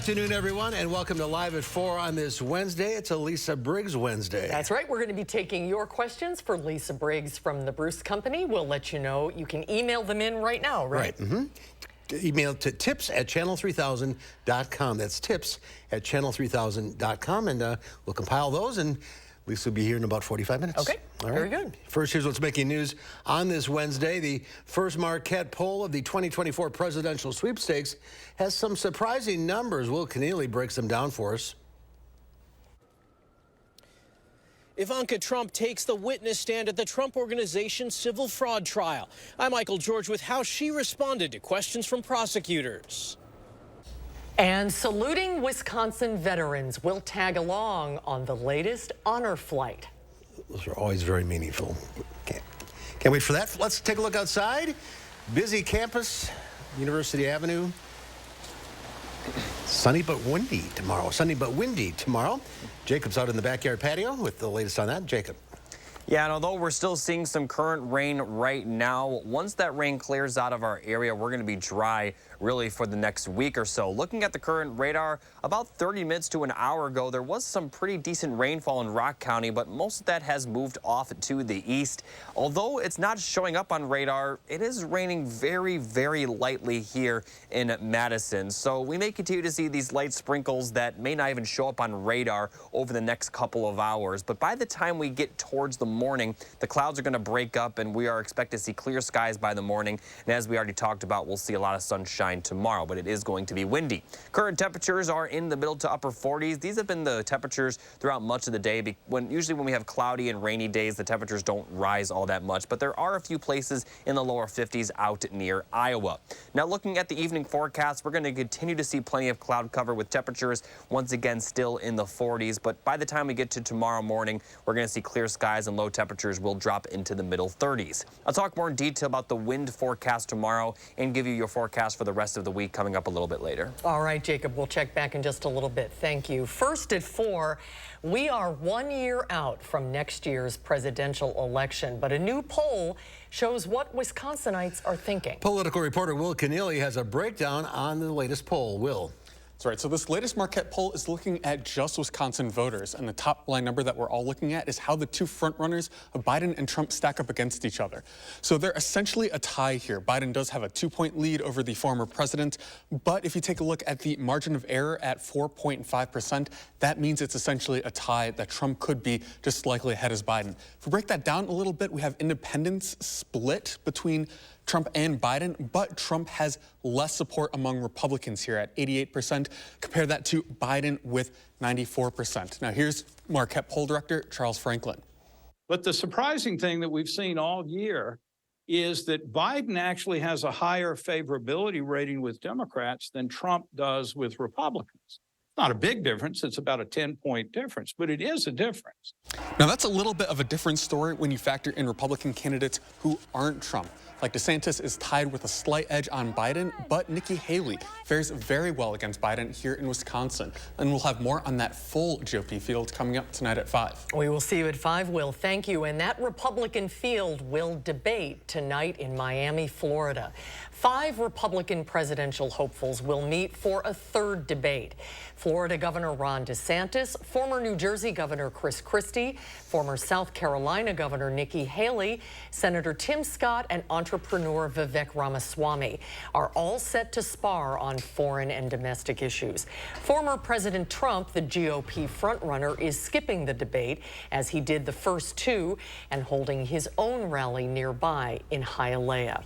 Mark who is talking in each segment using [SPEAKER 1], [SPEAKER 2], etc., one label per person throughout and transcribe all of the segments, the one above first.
[SPEAKER 1] afternoon, everyone, and welcome to Live at 4 on this Wednesday. It's a Lisa Briggs Wednesday.
[SPEAKER 2] That's right. We're going to be taking your questions for Lisa Briggs from the Bruce Company. We'll let you know. You can email them in right now, right?
[SPEAKER 1] Email to tips@channel3000.com. That's tips@channel3000.com, and we'll compile those, and Lisa will be here in about 45 minutes.
[SPEAKER 2] Okay, all right. Very good.
[SPEAKER 1] First, here's what's making news on this Wednesday. The first Marquette poll of the 2024 presidential sweepstakes has some surprising numbers. Will Keneally breaks them down for us.
[SPEAKER 3] Ivanka Trump takes the witness stand at the Trump Organization's civil fraud trial. I'm Michael George with how she responded to questions from prosecutors.
[SPEAKER 2] And saluting Wisconsin veterans will tag along on the latest honor flight.
[SPEAKER 1] Those are always very meaningful. Can't wait for that. Let's take a look outside. Busy campus, University Avenue. Sunny but windy tomorrow. Jacob's out in the backyard patio with the latest on that. Jacob.
[SPEAKER 4] Yeah, and although we're still seeing some current rain right now, once that rain clears out of our area, we're going to be dry really for the next week or so. Looking at the current radar, about 30 minutes to an hour ago, there was some pretty decent rainfall in Rock County, but most of that has moved off to the east. Although it's not showing up on radar, it is raining very, very lightly here in Madison. So we may continue to see these light sprinkles that may not even show up on radar over the next couple of hours. But by the time we get towards the morning, the clouds are going to break up, and we are expected to see clear skies by the morning. And as we already talked about, we'll see a lot of sunshine tomorrow, but it is going to be windy. Current temperatures are in the middle to upper 40s. These have been the temperatures throughout much of the day. Usually when we have cloudy and rainy days, the temperatures don't rise all that much, but there are a few places in the lower 50s out near Iowa. Now, looking at the evening forecast, we're going to continue to see plenty of cloud cover with temperatures once again still in the 40s, but by the time we get to tomorrow morning, we're going to see clear skies and low temperatures will drop into the middle 30s. I'll talk more in detail about the wind forecast tomorrow and give you your forecast for the rest of the week coming up a little bit later.
[SPEAKER 2] All right, Jacob, we'll check back in just a little bit. Thank you. First at 4, we are 1 year out from next year's presidential election, but a new poll shows what Wisconsinites are thinking.
[SPEAKER 1] Political reporter Will Keneally has a breakdown on the latest poll. Will.
[SPEAKER 5] That's right. So this latest Marquette poll is looking at just Wisconsin voters, and the top line number that we're all looking at is how the two frontrunners of Biden and Trump stack up against each other. So they're essentially a tie here. Biden does have a 2-point lead over the former president, but if you take a look at the margin of error at 4.5%, that means it's essentially a tie that Trump could be just slightly ahead as Biden. If we break that down a little bit, we have independents split between Trump and Biden, but Trump has less support among Republicans here at 88%. Compare that to Biden with 94%. Now here's Marquette poll director Charles Franklin.
[SPEAKER 6] But the surprising thing that we've seen all year is that Biden actually has a higher favorability rating with Democrats than Trump does with Republicans. Not a big difference. It's about a 10-point difference, but it is a difference.
[SPEAKER 5] Now, that's a little bit of a different story when you factor in Republican candidates who aren't Trump. Like DeSantis is tied with a slight edge on Biden, but Nikki Haley fares very well against Biden here in Wisconsin. And we'll have more on that full GOP field coming up tonight at 5.
[SPEAKER 2] We will see you at 5, Will. Thank you. And that Republican field will debate tonight in Miami, Florida. 5 Republican presidential hopefuls will meet for a third debate. Florida Governor Ron DeSantis, former New Jersey Governor Chris Christie, former South Carolina Governor Nikki Haley, Senator Tim Scott, and entrepreneur Vivek Ramaswamy are all set to spar on foreign and domestic issues. Former President Trump, the GOP frontrunner, is skipping the debate as he did the first 2 and holding his own rally nearby in Hialeah.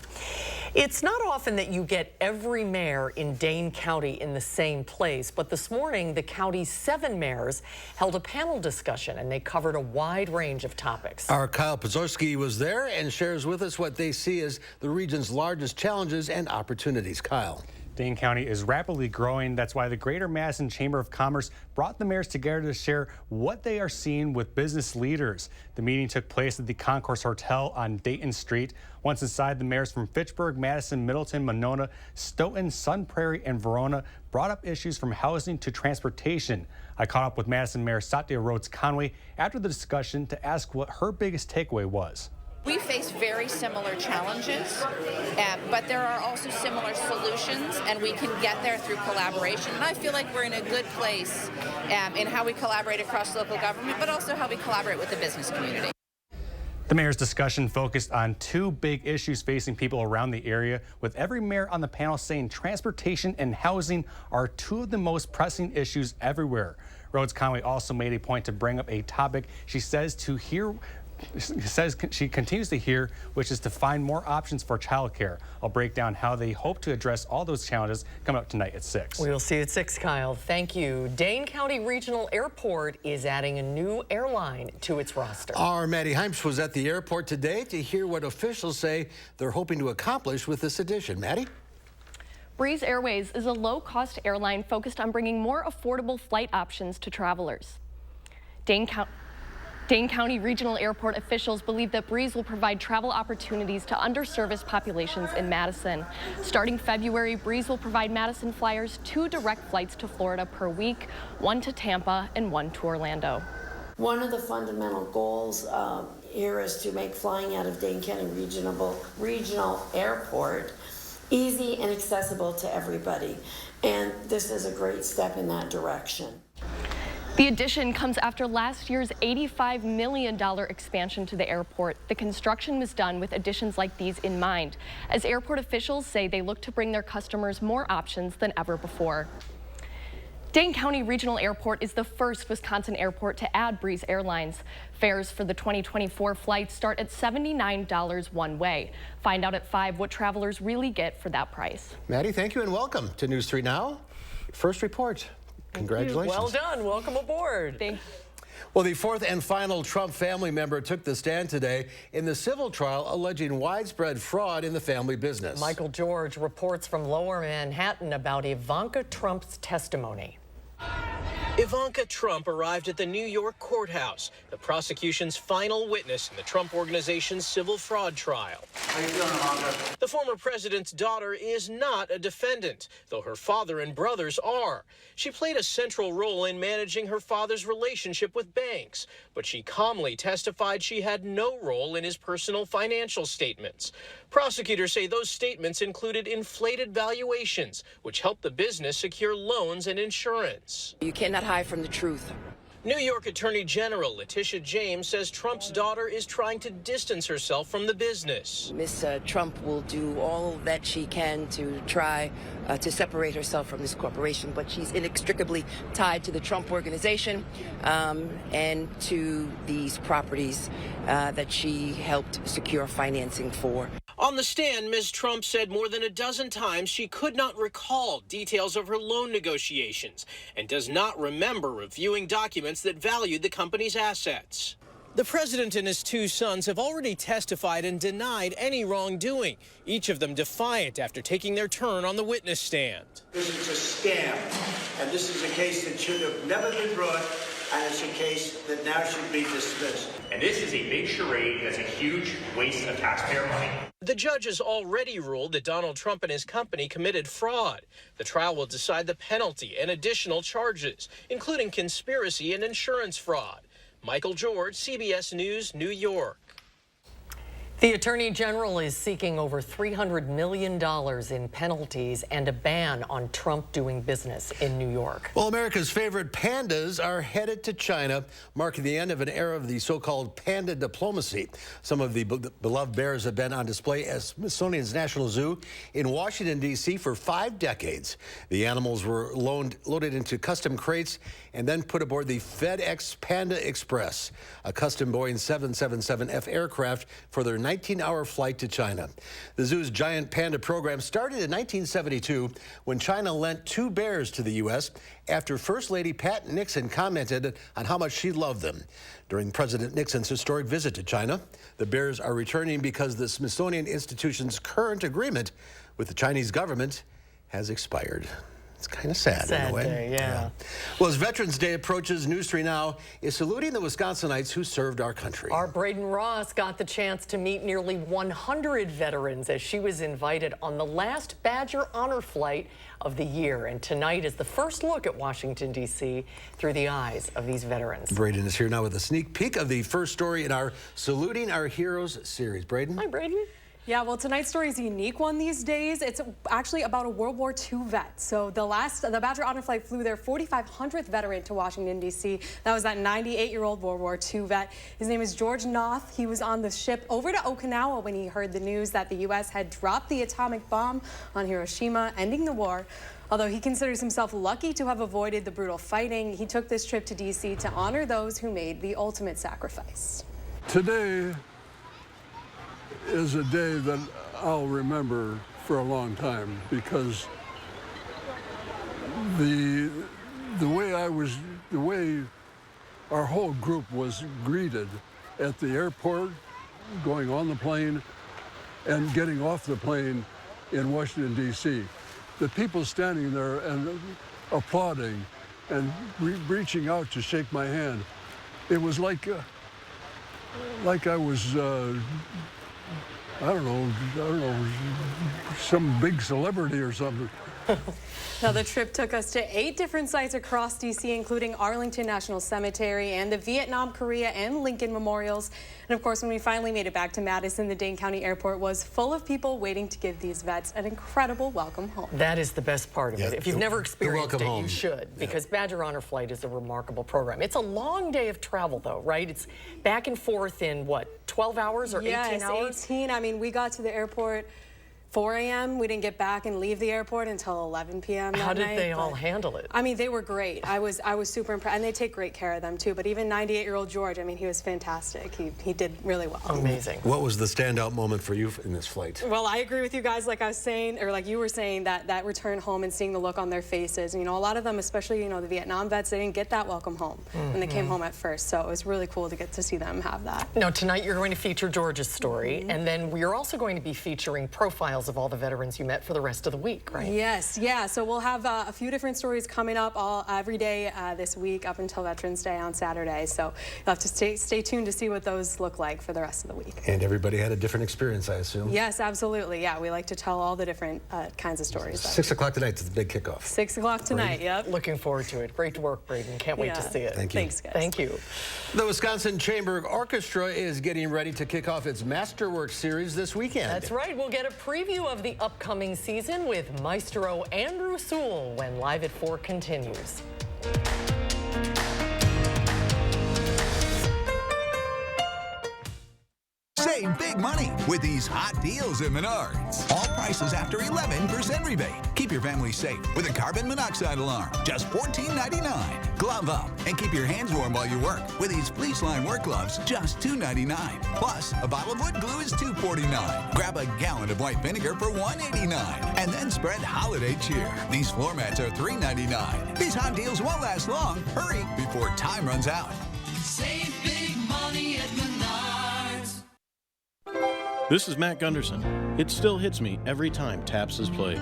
[SPEAKER 2] It's not often that you get every mayor in Dane County in the same place, but this morning the county's 7 mayors held a panel discussion and they covered a wide range of topics.
[SPEAKER 1] Our Kyle Pazorski was there and shares with us what they see as the region's largest challenges and opportunities. Kyle.
[SPEAKER 7] Dane County is rapidly growing. That's why the Greater Madison Chamber of Commerce brought the mayors together to share what they are seeing with business leaders. The meeting took place at the Concourse Hotel on Dayton Street. Once inside, the mayors from Fitchburg, Madison, Middleton, Monona, Stoughton, Sun Prairie, and Verona brought up issues from housing to transportation. I caught up with Madison Mayor Satya Rhodes Conway after the discussion to ask what her biggest takeaway was.
[SPEAKER 8] We face very similar challenges, but there are also similar solutions, and we can get there through collaboration. And I feel like we're in a good place in how we collaborate across local government, but also how we collaborate with the business community.
[SPEAKER 7] The mayor's discussion focused on two big issues facing people around the area, with every mayor on the panel saying transportation and housing are two of the most pressing issues everywhere. Rhodes Conway also made a point to bring up a topic she says she continues to hear, which is to find more options for childcare. I'll break down how they hope to address all those challenges coming up tonight at 6.
[SPEAKER 2] We will see you at 6, Kyle. Thank you. Dane County Regional Airport is adding a new airline to its roster.
[SPEAKER 1] Our Maddie Heims was at the airport today to hear what officials say they're hoping to accomplish with this addition. Maddie?
[SPEAKER 9] Breeze Airways is a low-cost airline focused on bringing more affordable flight options to travelers. Dane County Regional Airport officials believe that Breeze will provide travel opportunities to underserviced populations in Madison. Starting February, Breeze will provide Madison flyers 2 direct flights to Florida per week, 1 to Tampa and 1 to Orlando.
[SPEAKER 10] One of the fundamental goals here is to make flying out of Dane County Regional Airport easy and accessible to everybody. And this is a great step in that direction.
[SPEAKER 9] The addition comes after last year's $85 million expansion to the airport. The construction was done with additions like these in mind, as airport officials say they look to bring their customers more options than ever before. Dane County Regional Airport is the first Wisconsin airport to add Breeze Airlines. Fares for the 2024 flights start at $79 one way. Find out at 5 what travelers really get for that price.
[SPEAKER 1] Maddie, thank you and welcome to News 3 Now. First report. Congratulations.
[SPEAKER 2] Well done. Welcome aboard.
[SPEAKER 9] Thank you.
[SPEAKER 1] Well, the 4th and final Trump family member took the stand today in the civil trial alleging widespread fraud in the family business.
[SPEAKER 2] Michael George reports from Lower Manhattan about Ivanka Trump's testimony.
[SPEAKER 3] Ivanka Trump arrived at the New York courthouse, the prosecution's final witness in the Trump Organization's civil fraud trial.
[SPEAKER 11] How you feeling, Ivanka?
[SPEAKER 3] The former president's daughter is not a defendant, though her father and brothers are. She played a central role in managing her father's relationship with banks, but she calmly testified she had no role in his personal financial statements. Prosecutors say those statements included inflated valuations, which helped the business secure loans and insurance.
[SPEAKER 12] You cannot hide from the truth.
[SPEAKER 3] New York Attorney General Letitia James says Trump's daughter is trying to distance herself from the business.
[SPEAKER 12] Miss Trump will do all that she can to try to separate herself from this corporation, but she's inextricably tied to the Trump Organization and to these properties that she helped secure financing for.
[SPEAKER 3] On the stand, Ms. Trump said more than a dozen times she could not recall details of her loan negotiations and does not remember reviewing documents that valued the company's assets. The president and his 2 sons have already testified and denied any wrongdoing, each of them defiant after taking their turn on the witness stand.
[SPEAKER 11] This is a scam, and this is a case that should have never been brought, and it's a case that now should be dismissed.
[SPEAKER 13] And this is a big charade that's a huge waste of taxpayer money.
[SPEAKER 3] The judge has already ruled that Donald Trump and his company committed fraud. The trial will decide the penalty and additional charges, including conspiracy and insurance fraud. Michael George, CBS News, New York.
[SPEAKER 2] The Attorney General is seeking over $300 million in penalties and a ban on Trump doing business in New York.
[SPEAKER 1] Well, America's favorite pandas are headed to China, marking the end of an era of the so-called panda diplomacy. Some of the beloved bears have been on display at Smithsonian's National Zoo in Washington, D.C. for 5 decades. The animals were loaded into custom crates and then put aboard the FedEx Panda Express, a custom Boeing 777F aircraft for their 19-hour flight to China. The zoo's giant panda program started in 1972 when China lent 2 bears to the U.S. after First Lady Pat Nixon commented on how much she loved them. During President Nixon's historic visit to China, the bears are returning because the Smithsonian Institution's current agreement with the Chinese government has expired. It's kind of sad in a way.
[SPEAKER 2] Day, yeah.
[SPEAKER 1] Well, as Veterans Day approaches, News 3 Now is saluting the Wisconsinites who served our country.
[SPEAKER 2] Our Braden Ross got the chance to meet nearly 100 veterans as she was invited on the last Badger Honor Flight of the year. And tonight is the first look at Washington, D.C. through the eyes of these veterans.
[SPEAKER 1] Braden is here now with a sneak peek of the first story in our Saluting Our Heroes series. Braden?
[SPEAKER 2] Hi, Braden.
[SPEAKER 14] Yeah, well, tonight's story is a unique one these days. It's actually about a World War II vet. So the Badger Honor Flight flew their 4,500th veteran to Washington, D.C. That was that 98-year-old World War II vet. His name is George Noth. He was on the ship over to Okinawa when he heard the news that the U.S. had dropped the atomic bomb on Hiroshima, ending the war. Although he considers himself lucky to have avoided the brutal fighting, he took this trip to D.C. to honor those who made the ultimate sacrifice.
[SPEAKER 15] Today is a day that I'll remember for a long time, because the way our whole group was greeted at the airport, going on the plane and getting off the plane in Washington, D.C. The people standing there and applauding and reaching out to shake my hand. It was like I was I don't know, some big celebrity or something.
[SPEAKER 14] Now, the trip took us to 8 different sites across D.C., including Arlington National Cemetery and the Vietnam, Korea, and Lincoln memorials. And of course, when we finally made it back to Madison, the Dane County Airport was full of people waiting to give these vets an incredible welcome home.
[SPEAKER 2] That is the best part of it. If you've never experienced it,
[SPEAKER 1] home.
[SPEAKER 2] you should, because Badger Honor Flight is a remarkable program. It's a long day of travel, though, right? It's back and forth in, what, 12 hours or 18 hours?
[SPEAKER 14] Yes, 18. I mean, we got to the airport 4 a.m. We didn't get back and leave the airport until 11 p.m. that
[SPEAKER 2] How did
[SPEAKER 14] night,
[SPEAKER 2] they all handle it?
[SPEAKER 14] I mean, they were great. I was super impressed, and they take great care of them too. But even 98-year-old George, I mean, he was fantastic. He did really well.
[SPEAKER 2] Amazing.
[SPEAKER 1] What was the standout moment for you in this flight?
[SPEAKER 14] Well, I agree with you guys, like I was saying, or like you were saying, that return home and seeing the look on their faces. You know, a lot of them, especially, you know, the Vietnam vets, they didn't get that welcome home when they came home at first. So it was really cool to get to see them have that.
[SPEAKER 2] Now, tonight you're going to feature George's story, and then we're also going to be featuring profiles of all the veterans you met for the rest of the week, right?
[SPEAKER 14] Yes, yeah. So we'll have a few different stories coming up every day this week up until Veterans Day on Saturday. So you'll have to stay tuned to see what those look like for the rest of the week.
[SPEAKER 1] And everybody had a different experience, I assume?
[SPEAKER 14] Yes, absolutely. Yeah, we like to tell all the different kinds of stories.
[SPEAKER 1] 6 o'clock tonight is the big kickoff.
[SPEAKER 14] 6 o'clock tonight, yep.
[SPEAKER 2] Looking forward to it. Great work, Braden. Can't wait to see it.
[SPEAKER 1] Thank you.
[SPEAKER 14] Thanks, guys.
[SPEAKER 2] Thank you.
[SPEAKER 1] The Wisconsin Chamber Orchestra is getting ready to kick off its Masterwork series this weekend.
[SPEAKER 2] That's right. We'll get a preview of the upcoming season with Maestro Andrew Sewell when Live at 4 continues.
[SPEAKER 16] Save big money with these hot deals at Menards. All prices after 11% rebate. Keep your family safe with a carbon monoxide alarm, just $14.99. Glove up and keep your hands warm while you work with these fleece line work gloves, just $2.99. Plus, a bottle of wood glue is $2.49. Grab a gallon of white vinegar for $1.89. And then spread holiday cheer. These floor mats are $3.99. These hot deals won't last long. Hurry before time runs out.
[SPEAKER 17] Save big money at Menards.
[SPEAKER 18] This is Matt Gunderson. It still hits me every time Taps is played.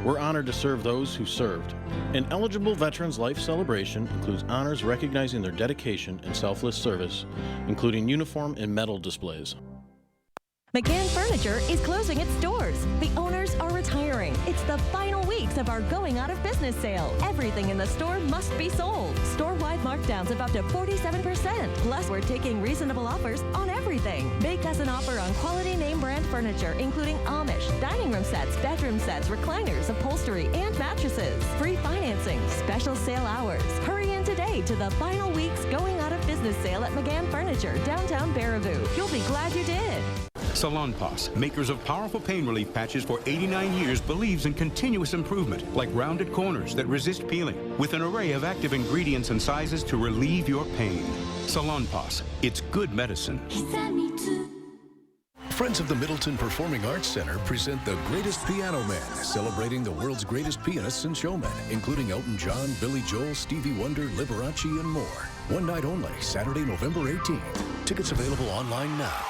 [SPEAKER 18] We're honored to serve those who served. An eligible Veterans Life celebration includes honors recognizing their dedication and selfless service, including uniform and medal displays.
[SPEAKER 19] McGann Furniture is closing its doors. The owners are retiring. It's the final weeks of our going out of business sale. Everything in the store must be sold. Store-wide markdowns of up to 47%. Plus, we're taking reasonable offers on everything. Make us an offer on quality name brand furniture, including Amish, dining room sets, bedroom sets, recliners, upholstery, and mattresses. Free financing, special sale hours. Hurry in today to the final weeks going out of business sale at McGann Furniture, downtown Baraboo. You'll be glad you did.
[SPEAKER 20] Salonpas, makers of powerful pain relief patches for 89 years, believes in continuous improvement, like rounded corners that resist peeling, with an array of active ingredients and sizes to relieve your pain. Salonpas, it's good medicine.
[SPEAKER 21] Friends of the Middleton Performing Arts Center present The Greatest Piano Man, celebrating the world's greatest pianists and showmen, including Elton John, Billy Joel, Stevie Wonder, Liberace, and more. One night only, Saturday, November 18th. Tickets available online now.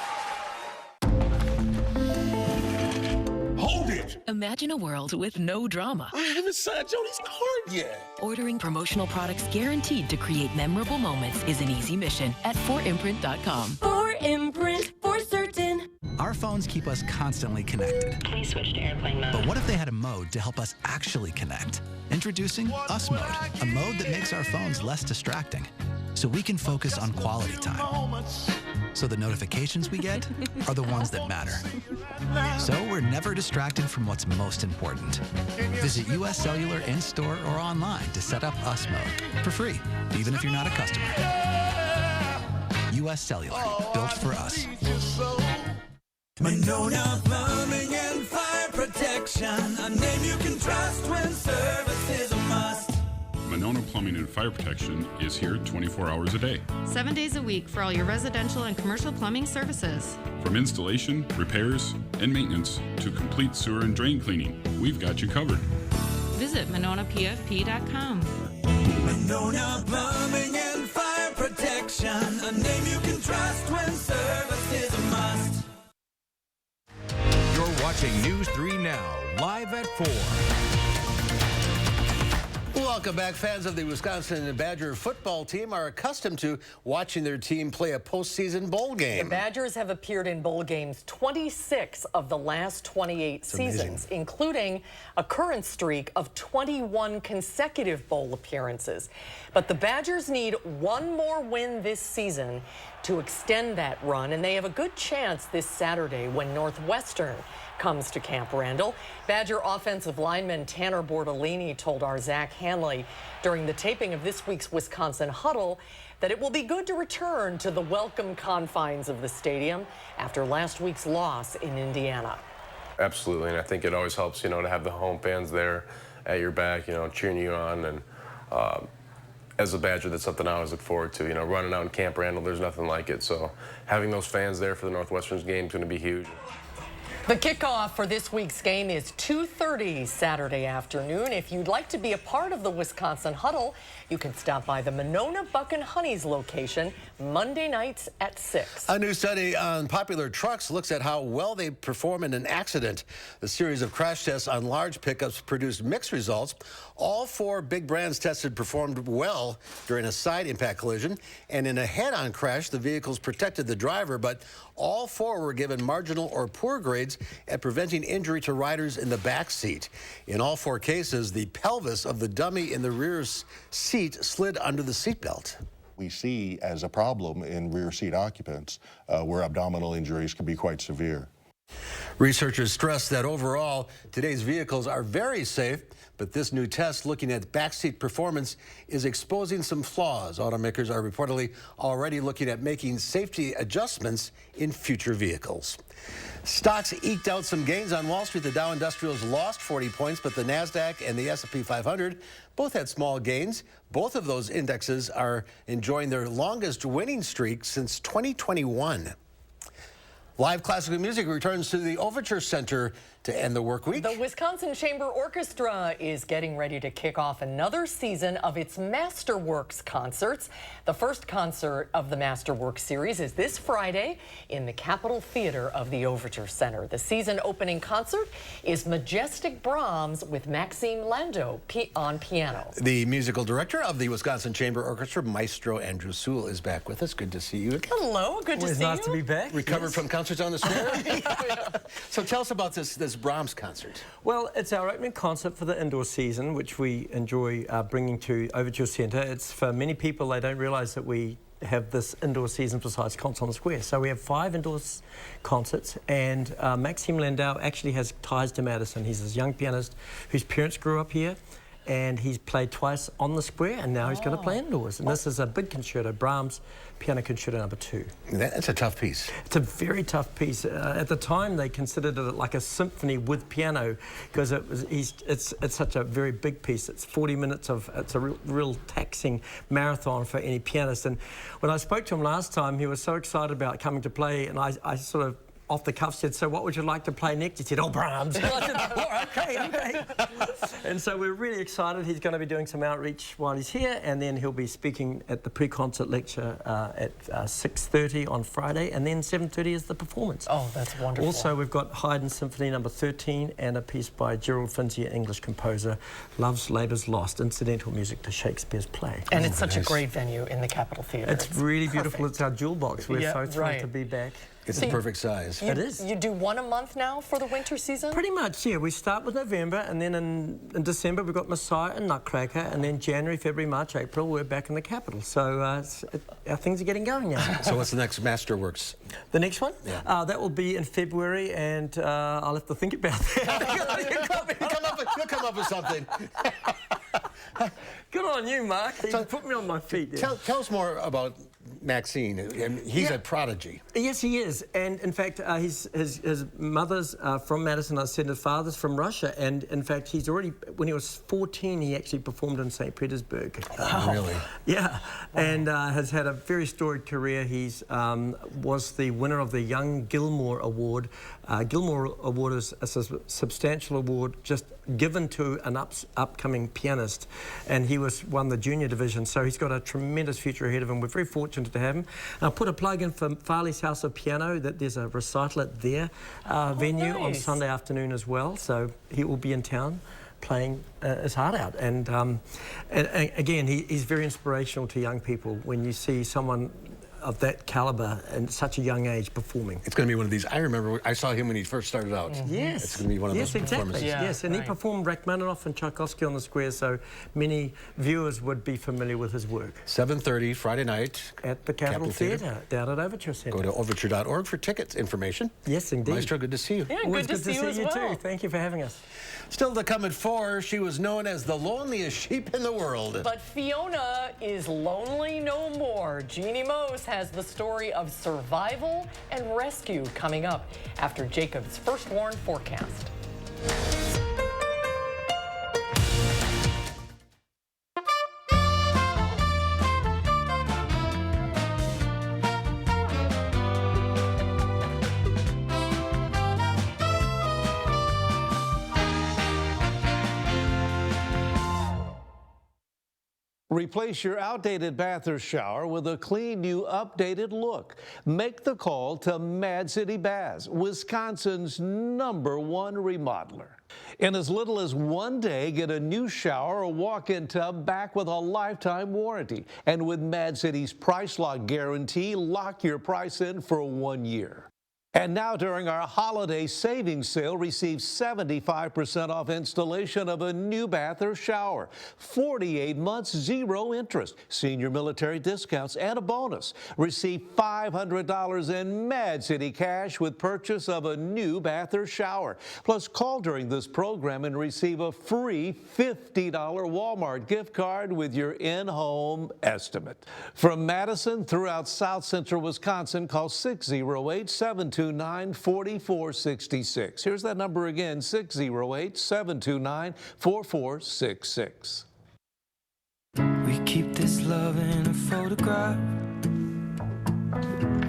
[SPEAKER 22] Hold it!
[SPEAKER 4] Imagine a world with no drama.
[SPEAKER 22] I haven't signed Jody's card yet.
[SPEAKER 4] Ordering promotional products guaranteed to create memorable moments is an easy mission at 4imprint.com.
[SPEAKER 23] 4imprint, for certain.
[SPEAKER 24] Our phones keep us constantly connected.
[SPEAKER 23] Please switch to airplane mode.
[SPEAKER 24] But what if they had a mode to help us actually connect? Introducing Us Mode, a mode that makes our phones less distracting, so we can focus on quality time. So the notifications we get are the ones that matter. So we're never distracted from what's most important. Visit US Cellular in-store or online to set up Us Mode for free, even if you're not a customer. US Cellular, built for us.
[SPEAKER 17] Monona Plumbing and Fire Protection, a name you can trust when service is a must.
[SPEAKER 25] Monona Plumbing and Fire Protection is here 24 hours a day.
[SPEAKER 26] 7 days a week for all your residential and commercial plumbing services.
[SPEAKER 25] From installation, repairs, and maintenance to complete sewer and drain cleaning, we've got you covered.
[SPEAKER 26] Visit MononaPFP.com.
[SPEAKER 17] Monona Plumbing and Fire Protection, a name you can trust when service is a must.
[SPEAKER 27] You're watching News 3 Now, live at 4.
[SPEAKER 1] Welcome back. Fans of the Wisconsin Badger football team are accustomed to watching their team play a postseason bowl game.
[SPEAKER 2] The Badgers have appeared in bowl games 26 of the last 28 seasons, including a current streak of 21 consecutive bowl appearances. But the Badgers need one more win this season to extend that run, and they have a good chance this Saturday when Northwestern comes to Camp Randall. Badger offensive lineman Tanner Bordolini told our Zach Hanley during the taping of this week's Wisconsin Huddle that it will be good to return to the welcome confines of the stadium after last week's loss in Indiana.
[SPEAKER 28] Absolutely, and I think it always helps, to have the home fans there at your back, cheering you on. And as a Badger, that's something I always look forward to. Running out in Camp Randall, there's nothing like it. So having those fans there for the Northwestern game is going to be huge.
[SPEAKER 2] The kickoff for this week's game is 2:30 Saturday afternoon. If you'd like to be a part of the Wisconsin Huddle, you can stop by the Monona Buck and Honeys location Monday nights at 6.
[SPEAKER 1] A new study on popular trucks looks at how well they perform in an accident. The series of crash tests on large pickups produced mixed results. All 4 big brands tested performed well during a side impact collision, and in a head-on crash, the vehicles protected the driver, but all 4 were given marginal or poor grades at preventing injury to riders in the back seat. In all 4 cases, the pelvis of the dummy in the rear seat slid under the seatbelt.
[SPEAKER 29] We see as a problem in rear seat occupants where abdominal injuries can be quite severe.
[SPEAKER 1] Researchers stress that overall, today's vehicles are very safe, but this new test looking at backseat performance is exposing some flaws. Automakers are reportedly already looking at making safety adjustments in future vehicles. Stocks eked out some gains on Wall Street. The Dow Industrials lost 40 points, but the NASDAQ and the S&P 500 both had small gains. Both of those indexes are enjoying their longest winning streak since 2021. Live classical music returns to the Overture Center to end the work week.
[SPEAKER 2] The Wisconsin Chamber Orchestra is getting ready to kick off another season of its Masterworks concerts. The first concert of the Masterworks series is this Friday in the Capitol Theater of the Overture Center. The season opening concert is Majestic Brahms with Maxime Landau on piano.
[SPEAKER 1] The musical director of the Wisconsin Chamber Orchestra, Maestro Andrew Sewell, is back with us. Good to see you again.
[SPEAKER 2] Hello, good to see you.
[SPEAKER 30] It's nice to be back.
[SPEAKER 1] Recovered from concerts on the square? So tell us about this Brahms concert.
[SPEAKER 30] Well, it's our opening concert for the indoor season, which we enjoy bringing to Overture Centre. It's for many people, they don't realise that we have this indoor season besides concerts on the square. So we have 5 indoor concerts, and Maxime Landau actually has ties to Madison. He's this young pianist whose parents grew up here, and he's played twice on the square, and now he's going to play indoors. And this is a big concerto, Brahms Piano Concerto No. 2.
[SPEAKER 1] That's a tough piece.
[SPEAKER 30] It's a very tough piece. At the time, they considered it like a symphony with piano, because it's such a very big piece. It's 40 minutes of, it's a real taxing marathon for any pianist. And when I spoke to him last time, he was so excited about coming to play, and I sort of off the cuff said, "So what would you like to play next?" He said, "Oh, Brahms." And I said, "Oh, okay." And so we're really excited. He's going to be doing some outreach while he's here, and then he'll be speaking at the pre-concert lecture at 6:30 on Friday, and then 7:30 is the performance.
[SPEAKER 2] Oh, that's wonderful.
[SPEAKER 30] Also, we've got Haydn Symphony No. 13 and a piece by Gerald Finzi, an English composer, Love's Labour's Lost, incidental music to Shakespeare's play.
[SPEAKER 2] And it's such a great venue in the Capitol Theatre.
[SPEAKER 30] It's really beautiful. It's our jewel box. We're so thrilled to be back.
[SPEAKER 1] It's the perfect size.
[SPEAKER 30] It is.
[SPEAKER 2] You do one a month now for the winter season?
[SPEAKER 30] Pretty much, yeah. We start with November, and then in December we've got Messiah and Nutcracker, and then January, February, March, April we're back in the Capitol. So our things are getting going now.
[SPEAKER 1] So what's the next Masterworks?
[SPEAKER 30] The next one?
[SPEAKER 1] Yeah.
[SPEAKER 30] That will be in February, and I'll have to think about that.
[SPEAKER 1] You'll come up with something.
[SPEAKER 30] Good on you, Mark. You put me on my feet.
[SPEAKER 1] Tell us more about Maxine. He's a prodigy.
[SPEAKER 30] Yes, he is. And in fact, his mother's from Madison, I said, his father's from Russia. And in fact, he's already, when he was 14, he actually performed in St. Petersburg.
[SPEAKER 1] Oh, really?
[SPEAKER 30] Yeah. Wow. And has had a very storied career. He's was the winner of the Young Gilmore Award. Gilmore Award is a substantial award just given to an upcoming pianist, and he won the junior division, so he's got a tremendous future ahead of him. We're very fortunate to have him. I'll put a plug in for Farley's House of Piano, that there's a recital at their venue on Sunday afternoon as well, so he will be in town playing his heart out. And again, he's very inspirational to young people when you see someone of that caliber and such a young age performing.
[SPEAKER 1] It's going to be one of these. I remember I saw him when he first started out.
[SPEAKER 30] Yes.
[SPEAKER 1] It's going to be one of those performances.
[SPEAKER 30] Yeah, yes, and he performed Rachmaninoff and Tchaikovsky on the square, so many viewers would be familiar with his work.
[SPEAKER 1] 7:30 Friday night
[SPEAKER 30] at the Capitol Theatre down at Overture Centre.
[SPEAKER 1] Go to overture.org for tickets information.
[SPEAKER 30] Yes, indeed.
[SPEAKER 1] Maestro, good to see you.
[SPEAKER 2] Yeah,
[SPEAKER 30] Always
[SPEAKER 2] good to see you as well.
[SPEAKER 30] too. Thank you for having us.
[SPEAKER 1] Still to come at 4, she was known as the loneliest sheep in the world.
[SPEAKER 2] But Fiona is lonely no more. Jeannie Mose has the story of survival and rescue coming up after Jacob's First Warn forecast.
[SPEAKER 3] Replace your outdated bath or shower with a clean, new, updated look. Make the call to Mad City Baths, Wisconsin's #1 remodeler. In as little as 1 day, get a new shower or walk-in tub back with a lifetime warranty. And with Mad City's Price Lock Guarantee, lock your price in for 1 year. And now during our holiday savings sale, receive 75% off installation of a new bath or shower. 48 months, 0 interest, senior military discounts, and a bonus. Receive $500 in Mad City cash with purchase of a new bath or shower. Plus, call during this program and receive a free $50 Walmart gift card with your in-home estimate. From Madison throughout South Central Wisconsin, call 608-729-4466. Here's that number again, 608-729-4466.
[SPEAKER 17] We keep this love in a photograph.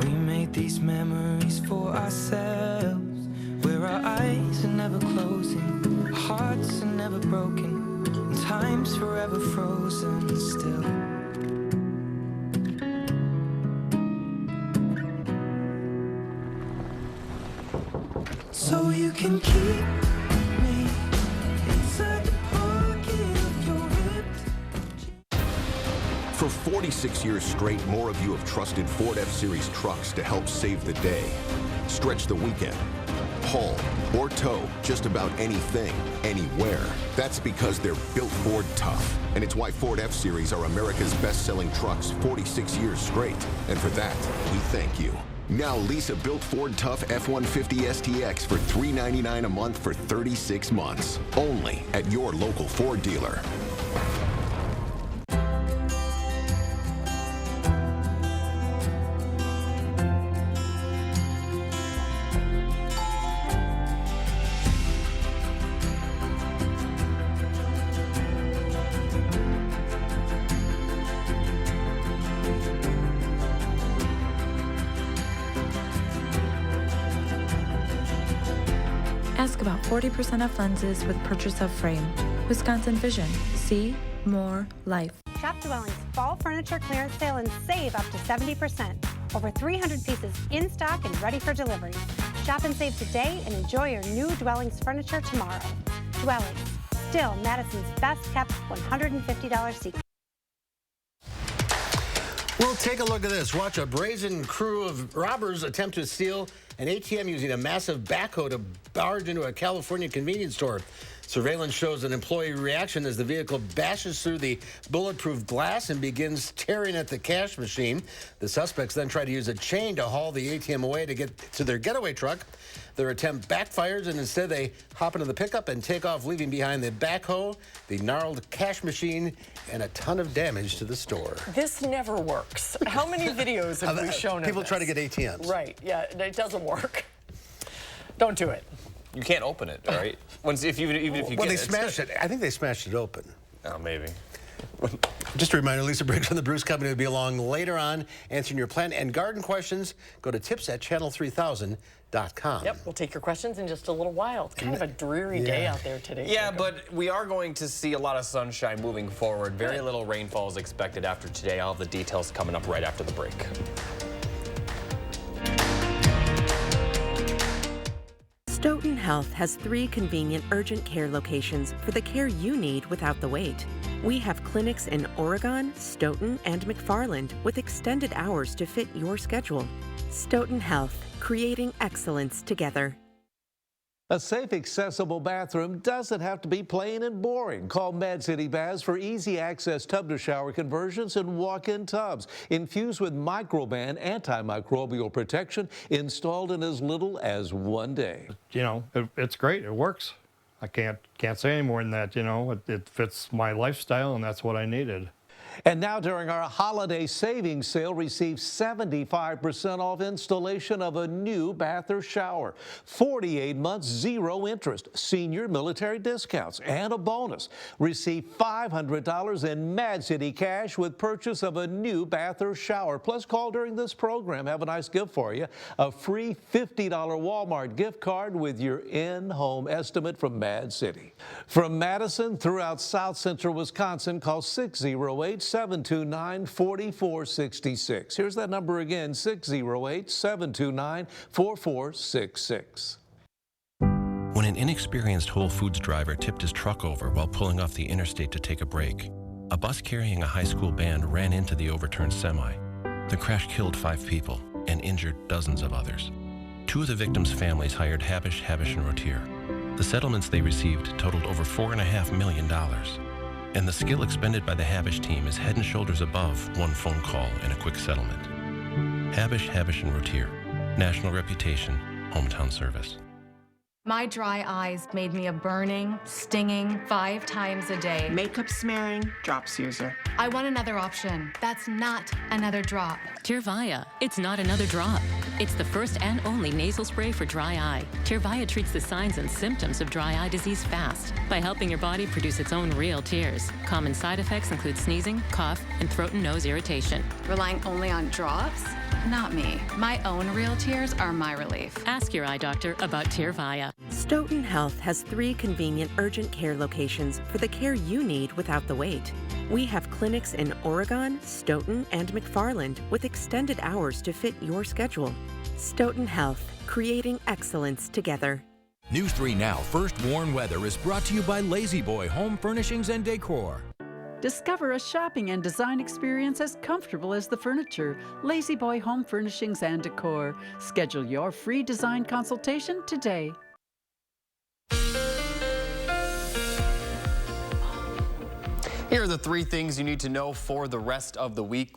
[SPEAKER 17] We made these memories for ourselves, where our eyes are never closing, our hearts are never broken, and time's forever frozen still. So you can keep me inside the pocket of your ripped.
[SPEAKER 5] For 46 years straight, more of you have trusted Ford F-Series trucks to help save the day, stretch the weekend, haul, or tow just about anything, anywhere. That's because they're built Ford tough. And it's why Ford F-Series are America's best-selling trucks 46 years straight. And for that, we thank you. Now lease a built Ford Tough F-150 STX for $399 a month for 36 months. Only at your local Ford dealer.
[SPEAKER 6] Ask about 40% off lenses with purchase of frame. Wisconsin Vision. See more life.
[SPEAKER 7] Shop Dwelling's fall furniture clearance sale and save up to 70%. Over 300 pieces in stock and ready for delivery. Shop and save today and enjoy your new Dwelling's furniture tomorrow. Dwelling's, still Madison's best kept $150 secret.
[SPEAKER 1] We'll take a look at this. Watch a brazen crew of robbers attempt to steal an ATM using a massive backhoe to barge into a California convenience store. Surveillance shows an employee reaction as the vehicle bashes through the bulletproof glass and begins tearing at the cash machine. The suspects then try to use a chain to haul the ATM away to get to their getaway truck. Their attempt backfires, and instead they hop into the pickup and take off, leaving behind the backhoe, the gnarled cash machine, and a ton of damage to the store.
[SPEAKER 2] This never works. How many videos have we shown of
[SPEAKER 1] People
[SPEAKER 2] this?
[SPEAKER 1] try to get ATMs.
[SPEAKER 2] Right, yeah, it doesn't work. Don't do it.
[SPEAKER 8] You can't open it, right? Even if you
[SPEAKER 1] Well,
[SPEAKER 8] get
[SPEAKER 1] they smashed it. I think they smashed it open.
[SPEAKER 8] Oh, maybe.
[SPEAKER 1] Just a reminder, Lisa Briggs from the Bruce Company will be along later on answering your plant and garden questions. Go to tips@channel3000.com.
[SPEAKER 2] Yep, we'll take your questions in just a little while. It's kind of a dreary day out there today.
[SPEAKER 8] Yeah,
[SPEAKER 2] Jacob.
[SPEAKER 8] but we are going to see a lot of sunshine moving forward. Very little rainfall is expected after today. I'll have the details coming up right after the break.
[SPEAKER 9] Stoughton Health has 3 convenient urgent care locations for the care you need without the wait. We have clinics in Oregon, Stoughton, and McFarland with extended hours to fit your schedule. Stoughton Health, creating excellence together.
[SPEAKER 3] A safe, accessible bathroom doesn't have to be plain and boring. Call Mad City Baths for easy access tub-to-shower conversions and walk-in tubs infused with Microban antimicrobial protection, installed in as little as 1 day.
[SPEAKER 10] You know, it's great. It works. I can't say any more than that. You know, it fits my lifestyle, and that's what I needed.
[SPEAKER 3] And now during our holiday savings sale, receive 75% off installation of a new bath or shower. 48 months, 0 interest, senior military discounts, and a bonus. Receive $500 in Mad City cash with purchase of a new bath or shower. Plus, call during this program. Have a nice gift for you. A free $50 Walmart gift card with your in-home estimate from Mad City. From Madison throughout South Central Wisconsin, call 608-729-4466. Here's that number again, 608-729-4466.
[SPEAKER 11] When an inexperienced Whole Foods driver tipped his truck over while pulling off the interstate to take a break, a bus carrying a high school band ran into the overturned semi. The crash killed 5 people and injured dozens of others. 2 of the victims' families hired Habish, and Rotier. The settlements they received totaled over $4.5 million. And the skill expended by the Habish team is head and shoulders above one phone call and a quick settlement. Habish, and Rotier. National reputation, hometown service.
[SPEAKER 12] My dry eyes made me a burning, stinging 5 times a day.
[SPEAKER 13] Makeup smearing, drops user.
[SPEAKER 12] I want another option. That's not another drop.
[SPEAKER 4] Tyrvaya. It's not another drop. It's the first and only nasal spray for dry eye. Tyrvaya treats the signs and symptoms of dry eye disease fast by helping your body produce its own real tears. Common side effects include sneezing, cough, and throat and nose irritation.
[SPEAKER 12] Relying only on drops? Not me. My own real tears are my relief.
[SPEAKER 4] Ask your eye doctor about Tyrvaya.
[SPEAKER 9] Stoughton Health has 3 convenient urgent care locations for the care you need without the wait. We have clinics in Oregon, Stoughton, and McFarland with extended hours to fit your schedule. Stoughton Health, creating excellence together.
[SPEAKER 27] News 3 Now First Warn Weather is brought to you by Lazy Boy Home Furnishings and Decor.
[SPEAKER 14] Discover a shopping and design experience as comfortable as the furniture. Lazy Boy Home Furnishings and Decor. Schedule your free design consultation today.
[SPEAKER 8] Here are the 3 things you need to know for the rest of the week.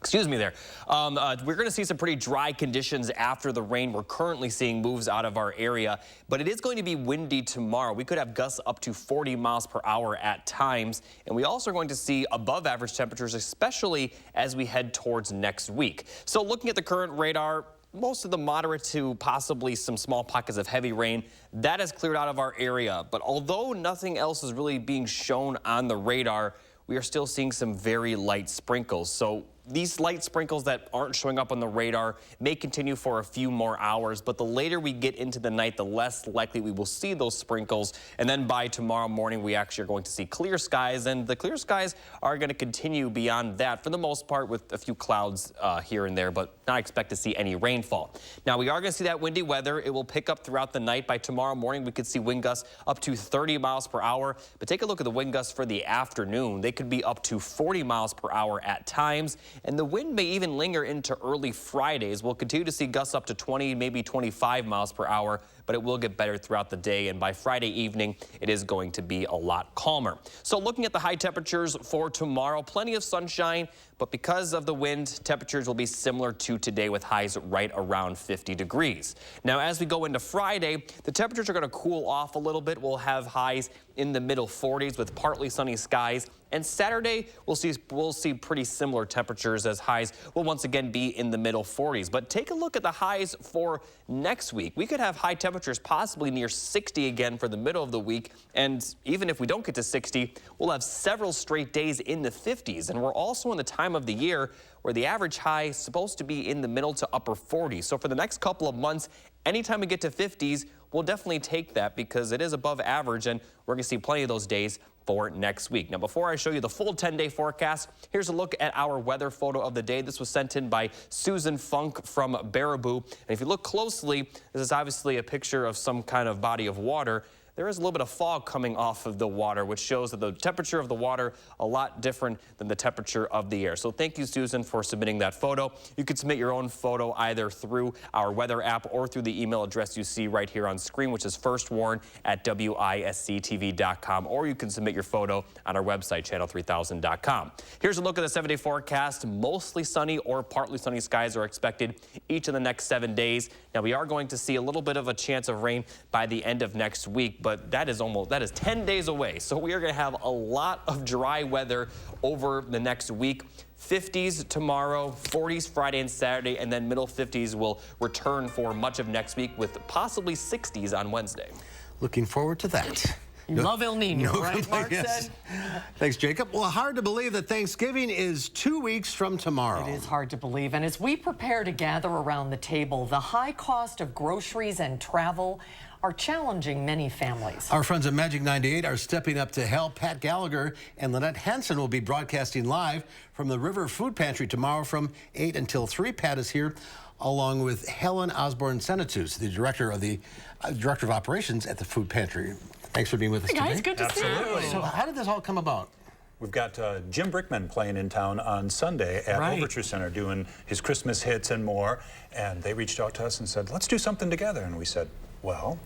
[SPEAKER 8] Excuse me there. We're going to see some pretty dry conditions after the rain. We're currently seeing moves out of our area, but it is going to be windy tomorrow. We could have gusts up to 40 miles per hour at times, and we also are going to see above average temperatures, especially as we head towards next week. So looking at the current radar, most of the moderate to possibly some small pockets of heavy rain, that has cleared out of our area. But although nothing else is really being shown on the radar, we are still seeing some very light sprinkles. So these light sprinkles that aren't showing up on the radar may continue for a few more hours, but the later we get into the night, the less likely we will see those sprinkles. And then by tomorrow morning, we actually are going to see clear skies, and the clear skies are going to continue beyond that for the most part, with a few clouds here and there, but not expect to see any rainfall. Now, we are going to see that windy weather. It will pick up throughout the night. By tomorrow morning, we could see wind gusts up to 30 miles per hour, but take a look at the wind gusts for the afternoon. They could be up to 40 miles per hour at times. And the wind may even linger into early Fridays. We'll continue to see gusts up to 20, maybe 25 miles per hour, but it will get better throughout the day. And by Friday evening, it is going to be a lot calmer. So looking at the high temperatures for tomorrow, plenty of sunshine, but because of the wind, temperatures will be similar to today with highs right around 50 degrees. Now, as we go into Friday, the temperatures are going to cool off a little bit. We'll have highs in the middle 40s with partly sunny skies. And Saturday, we'll see pretty similar temperatures, as highs will once again be in the middle 40s. But take a look at the highs for next week. We could have high temperatures possibly near 60 again for the middle of the week. And even if we don't get to 60, we'll have several straight days in the 50s. And we're also in the time of the year where the average high is supposed to be in the middle to upper 40s. So for the next couple of months, anytime we get to 50s, we'll definitely take that because it is above average, and we're going to see plenty of those days for next week. Now, before I show you the full 10-day forecast, here's a look at our weather photo of the day. This was sent in by Susan Funk from Baraboo. And if you look closely, this is obviously a picture of some kind of body of water. There is a little bit of fog coming off of the water, which shows that the temperature of the water a lot different than the temperature of the air. So thank you, Susan, for submitting that photo. You can submit your own photo either through our weather app or through the email address you see right here on screen, which is firstwarn@WISC-TV.com, or you can submit your photo on our website, channel3000.com. Here's a look at the 7-day forecast. Mostly sunny or partly sunny skies are expected each of the next 7 days. Now, we are going to see a little bit of a chance of rain by the end of next week, but that is 10 days away. So we are going to have a lot of dry weather over the next week. 50s tomorrow, 40s Friday and Saturday, and then middle 50s will return for much of next week with possibly 60s on Wednesday.
[SPEAKER 1] Looking forward to that.
[SPEAKER 2] You love El Nino, right, Mark said?
[SPEAKER 1] Thanks, Jacob. Well, hard to believe that Thanksgiving is 2 weeks from tomorrow.
[SPEAKER 2] It is hard to believe. And as we prepare to gather around the table, the high cost of groceries and travel are challenging many families.
[SPEAKER 1] Our friends at Magic 98 are stepping up to help. Pat Gallagher and Lynette Henson will be broadcasting live from the River Food Pantry tomorrow from 8 until 3. Pat is here along with Helen Osborne-Senatus, the Director of Operations at the Food Pantry. Thanks for being with us today.
[SPEAKER 2] Guys, good to see you.
[SPEAKER 1] So how did this all come about?
[SPEAKER 15] We've got Jim Brickman playing in town on Sunday at Overture Center doing his Christmas hits and more. And they reached out to us and said, let's do something together. And we said, well,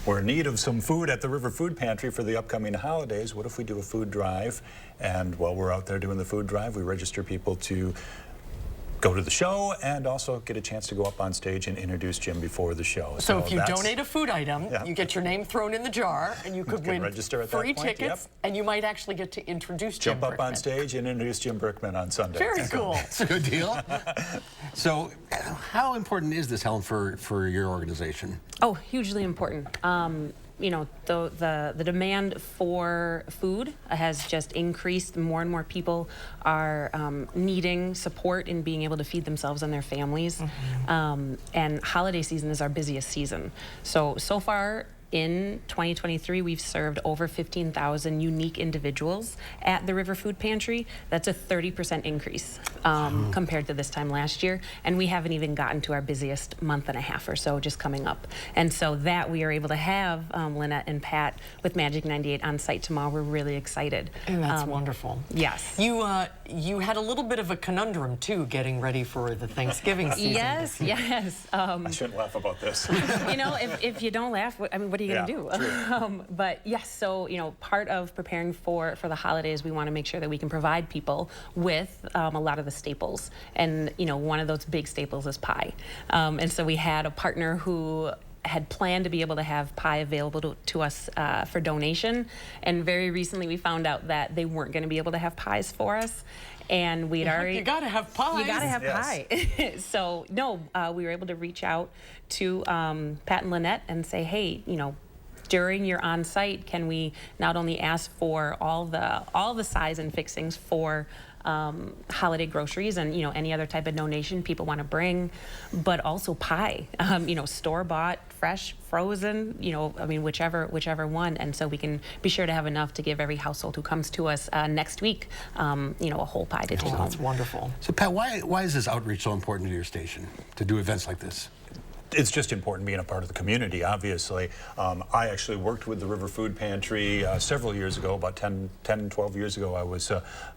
[SPEAKER 15] we're in need of some food at the River Food Pantry for the upcoming holidays. What if we do a food drive? And while we're out there doing the food drive, we register people to go to the show and also get a chance to go up on stage and introduce Jim before the show.
[SPEAKER 2] So if you donate a food item, you get your name thrown in the jar, and you could win free tickets, and you might actually get to introduce Jim
[SPEAKER 15] Jump up on stage and introduce Jim Brickman on Sunday.
[SPEAKER 2] Very cool.
[SPEAKER 1] It's a good deal. So how important is this, Helen, for your organization?
[SPEAKER 16] Oh, hugely important. You know, the demand for food has just increased. More and more people are needing support in being able to feed themselves and their families. And holiday season is our busiest season. So far, in 2023, we've served over 15,000 unique individuals at the River Food Pantry. That's a 30% increase compared to this time last year. And we haven't even gotten to our busiest month and a half or so just coming up. And so that we are able to have Lynette and Pat with Magic 98 on site tomorrow. We're really excited.
[SPEAKER 2] And that's wonderful.
[SPEAKER 16] Yes.
[SPEAKER 2] You had a little bit of a conundrum, too, getting ready for the Thanksgiving season.
[SPEAKER 16] Yes, yes.
[SPEAKER 15] I shouldn't laugh about this.
[SPEAKER 16] You know, if you don't laugh, I mean, what are you going to do? But yes, so, you know, part of preparing for the holidays, we want to make sure that we can provide people with a lot of the staples. And, you know, one of those big staples is pie. And so we had a partner who had planned to be able to have pie available to us for donation. And very recently we found out that they weren't going to be able to have pies for us. And we'd already...
[SPEAKER 2] You gotta have pie.
[SPEAKER 16] You gotta have pie. So, no, we were able to reach out to Pat and Lynette and say, hey, you know, during your on-site, can we not only ask for all the size and fixings for holiday groceries and, any other type of donation people want to bring, but also pie, store-bought, fresh, frozen, whichever one. And so we can be sure to have enough to give every household who comes to us next week, a whole pie to take home.
[SPEAKER 2] That's wonderful.
[SPEAKER 1] So Pat, why is this outreach so important to your station, to do events like this?
[SPEAKER 15] It's just important being a part of the community, obviously. I actually worked with the River Food Pantry several years ago, about 10, 12 years ago. I was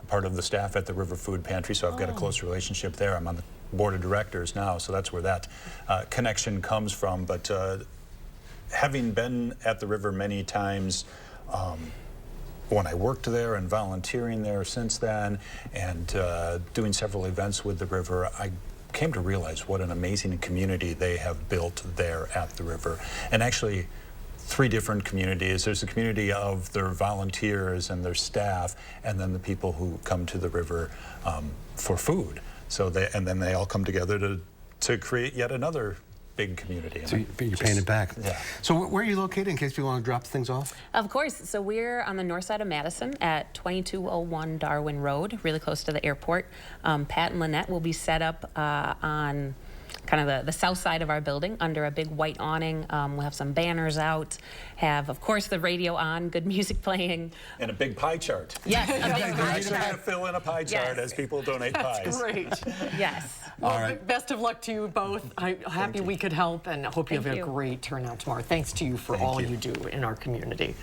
[SPEAKER 15] part of the staff at the River Food Pantry, so I've got a close relationship there. I'm on the board of directors now, so that's where that connection comes from. But having been at the river many times, when I worked there and volunteering there since then, and doing several events with the river, I came to realize what an amazing community they have built there at the river. And actually, 3 different communities. There's a community of their volunteers and their staff, and then the people who come to the river for food. So then they all come together to create yet another big community.
[SPEAKER 1] So you're paying it back.
[SPEAKER 15] Yeah.
[SPEAKER 1] So where are you located in case people want to drop things off?
[SPEAKER 16] Of course. So we're on the north side of Madison at 2201 Darwin Road, really close to the airport. Pat and Lynette will be set up on kind of the south side of our building under a big white awning. We'll have some banners out, have, of course, the radio on, good music playing.
[SPEAKER 15] And a big pie chart.
[SPEAKER 16] Yes, a big
[SPEAKER 15] We're
[SPEAKER 16] pie
[SPEAKER 15] actually going to
[SPEAKER 16] chart.
[SPEAKER 15] fill in a pie chart as people donate pies.
[SPEAKER 2] That's great.
[SPEAKER 16] Yes.
[SPEAKER 2] Well,
[SPEAKER 1] All right.
[SPEAKER 2] Best of luck to you both. I'm happy we could help, and I hope you have a great turnout tomorrow. Thanks to you for all you do in our community.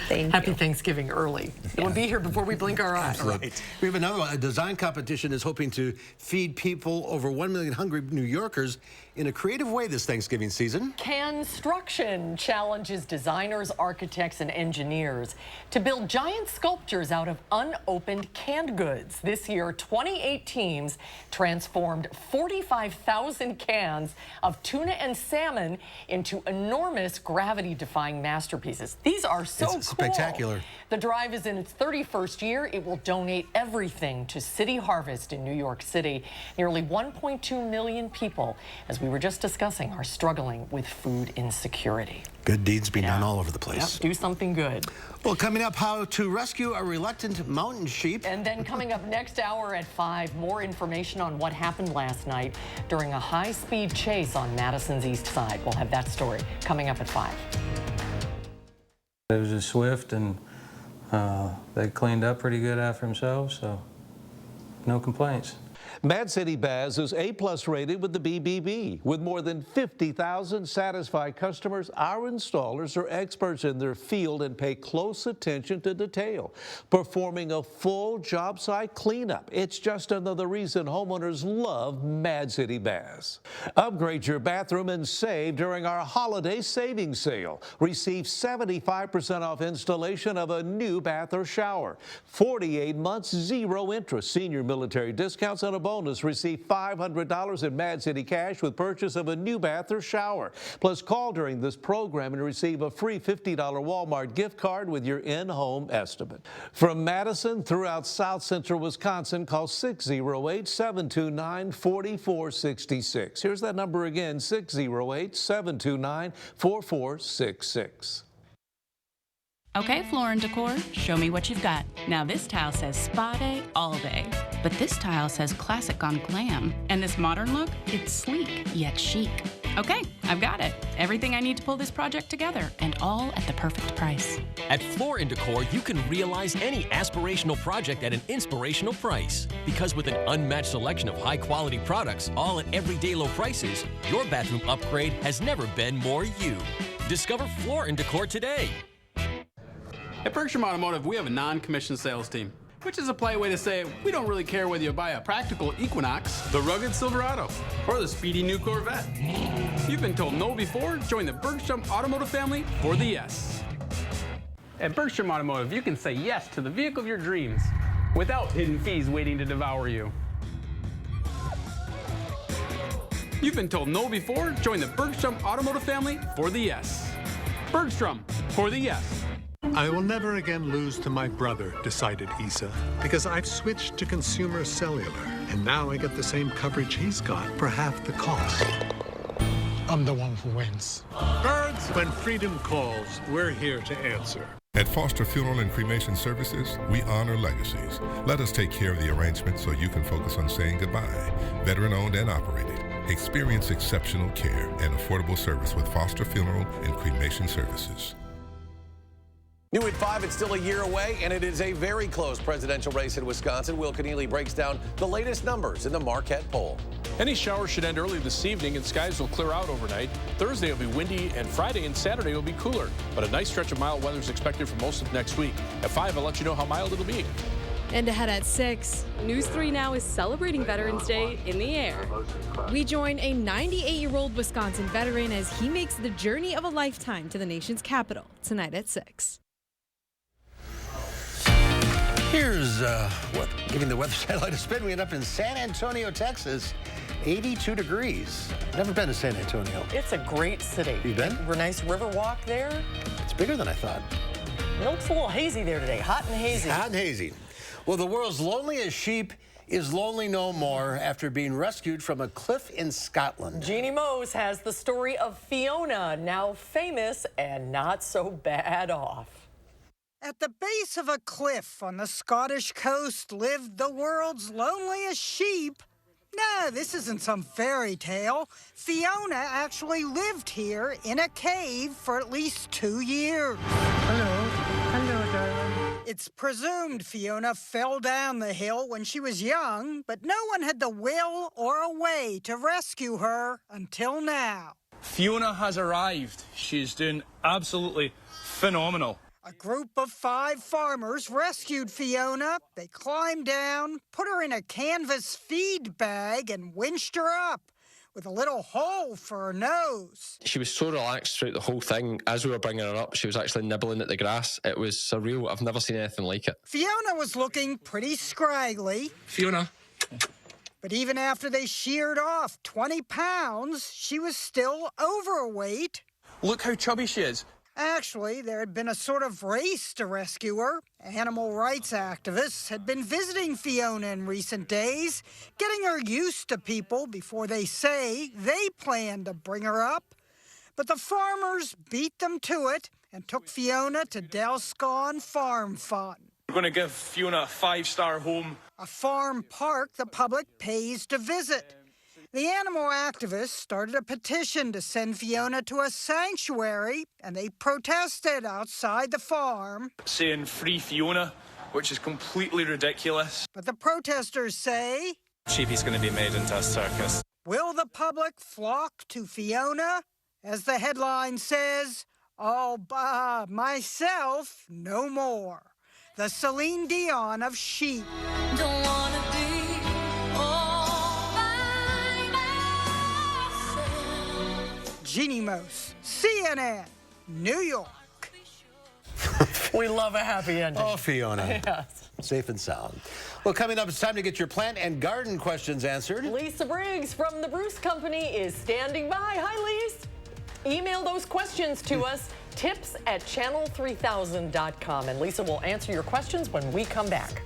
[SPEAKER 2] Happy Thanksgiving early. We'll be here before we blink our eyes.
[SPEAKER 1] Right. We have another one. A design competition is hoping to feed people over 1 million hungry New Yorkers in a creative way this Thanksgiving season. Construction challenges designers, architects, and engineers to build giant sculptures out of unopened canned goods. This year, 28 teams transformed 45,000 cans of tuna and salmon into enormous gravity-defying masterpieces. These are so cool. Spectacular.
[SPEAKER 2] The drive is in its 31st year. It will donate everything to City Harvest in New York City. Nearly 1.2 million people, as we were just discussing, are struggling with food insecurity.
[SPEAKER 1] Good deeds being done all over the place.
[SPEAKER 2] Yep, do something good.
[SPEAKER 1] Well, coming up, how to rescue a reluctant mountain sheep.
[SPEAKER 2] And then coming up next hour at 5, more information on what happened last night during a high-speed chase on Madison's east side. We'll have that story coming up at 5.
[SPEAKER 18] It was just swift, and they cleaned up pretty good after themselves, so no complaints.
[SPEAKER 3] Mad City Baz is A+ rated with the BBB. With more than 50,000 satisfied customers, our installers are experts in their field and pay close attention to detail, performing a full job site cleanup. It's just another reason homeowners love Mad City Baz. Upgrade your bathroom and save during our holiday savings sale. Receive 75% off installation of a new bath or shower. 48 months, 0 interest. Senior military discounts and a bonus. Receive $500 in Mad City cash with purchase of a new bath or shower. Plus, call during this program and receive a free $50 Walmart gift card with your in-home estimate. From Madison throughout South Central Wisconsin, call 608-729-4466. Here's that number again, 608-729-4466.
[SPEAKER 19] Okay, Floor & Decor, show me what you've got. Now this tile says spa day all day, but this tile says classic gone glam. And this modern look, it's sleek yet chic. Okay, I've got it. Everything I need to pull this project together, and all at the perfect price.
[SPEAKER 27] At Floor & Decor, you can realize any aspirational project at an inspirational price. Because with an unmatched selection of high-quality products, all at everyday low prices, your bathroom upgrade has never been more you. Discover Floor & Decor today.
[SPEAKER 20] At Bergstrom Automotive, we have a non-commissioned sales team, which is a polite way to say we don't really care whether you buy a practical Equinox, the rugged Silverado, or the speedy new Corvette. If you've been told no before, join the Bergstrom Automotive family for the yes. At Bergstrom Automotive, you can say yes to the vehicle of your dreams without hidden fees waiting to devour you. You've been told no before, join the Bergstrom Automotive family for the yes. Bergstrom, for the yes.
[SPEAKER 21] I will never again lose to my brother, decided Issa, because I've switched to consumer cellular, and now I get the same coverage he's got for half the cost. I'm the one who wins. Birds, when freedom calls, we're here to answer.
[SPEAKER 5] At Foster Funeral and Cremation Services, we honor legacies. Let us take care of the arrangement so you can focus on saying goodbye. Veteran-owned and operated. Experience exceptional care and affordable service with Foster Funeral and Cremation Services.
[SPEAKER 1] New at 5, it's still a year away, and it is a very close presidential race in Wisconsin. Will Keneally breaks down the latest numbers in the Marquette poll.
[SPEAKER 17] Any showers should end early this evening, and skies will clear out overnight. Thursday will be windy, and Friday and Saturday will be cooler. But a nice stretch of mild weather is expected for most of next week. At 5, I'll let you know how mild it'll be.
[SPEAKER 22] And ahead at 6, News 3 Now is celebrating Veterans Day in the air. We join a 98-year-old Wisconsin veteran as he makes the journey of a lifetime to the nation's capital tonight at 6.
[SPEAKER 1] Here's giving the weather satellite a spin. We end up in San Antonio, Texas, 82 degrees. Never been to San Antonio.
[SPEAKER 2] It's a great city.
[SPEAKER 1] You been?
[SPEAKER 2] A nice river walk there.
[SPEAKER 1] It's bigger than I thought.
[SPEAKER 2] It looks a little hazy there today. Hot and hazy.
[SPEAKER 1] Hot and hazy. Well, the world's loneliest sheep is lonely no more after being rescued from a cliff in Scotland.
[SPEAKER 2] Jeannie Mose has the story of Fiona, now famous and not so bad off.
[SPEAKER 23] At the base of a cliff on the Scottish coast lived the world's loneliest sheep. No, this isn't some fairy tale. Fiona actually lived here in a cave for at least 2 years. Hello, darling. It's presumed Fiona fell down the hill when she was young, but no one had the will or a way to rescue her until now.
[SPEAKER 24] Fiona has arrived. She's doing absolutely phenomenal.
[SPEAKER 23] A group of 5 farmers rescued Fiona. They climbed down, put her in a canvas feed bag, and winched her up with a little hole for her nose.
[SPEAKER 25] She was so relaxed throughout the whole thing. As we were bringing her up, she was actually nibbling at the grass. It was surreal. I've never seen anything like it.
[SPEAKER 23] Fiona was looking pretty scraggly.
[SPEAKER 24] Fiona.
[SPEAKER 23] But even after they sheared off 20 pounds, she was still overweight.
[SPEAKER 24] Look how chubby she is.
[SPEAKER 23] Actually, there had been a sort of race to rescue her. Animal rights activists had been visiting Fiona in recent days, getting her used to people before they say they plan to bring her up. But the farmers beat them to it and took Fiona to Delscon Farm Fun.
[SPEAKER 24] We're going to give Fiona a 5-star home.
[SPEAKER 23] A farm park the public pays to visit. The animal activists started a petition to send Fiona to a sanctuary, and they protested outside the farm.
[SPEAKER 24] Saying free Fiona, which is completely ridiculous.
[SPEAKER 23] But the protesters say,
[SPEAKER 24] Sheepy's going to be made into a circus.
[SPEAKER 23] Will the public flock to Fiona? As the headline says, all by myself, no more. The Celine Dion of sheep.
[SPEAKER 26] Don't wanna be
[SPEAKER 23] Jeannie Mose, CNN, New York.
[SPEAKER 2] We love a happy ending.
[SPEAKER 1] Oh, Fiona.
[SPEAKER 2] Yes.
[SPEAKER 1] Safe and sound. Well, coming up, it's time to get your plant and garden questions answered.
[SPEAKER 2] Lisa Briggs from the Bruce Company is standing by. Hi, Lisa. Email those questions to us, tips@channel3000.com, and Lisa will answer your questions when we come back.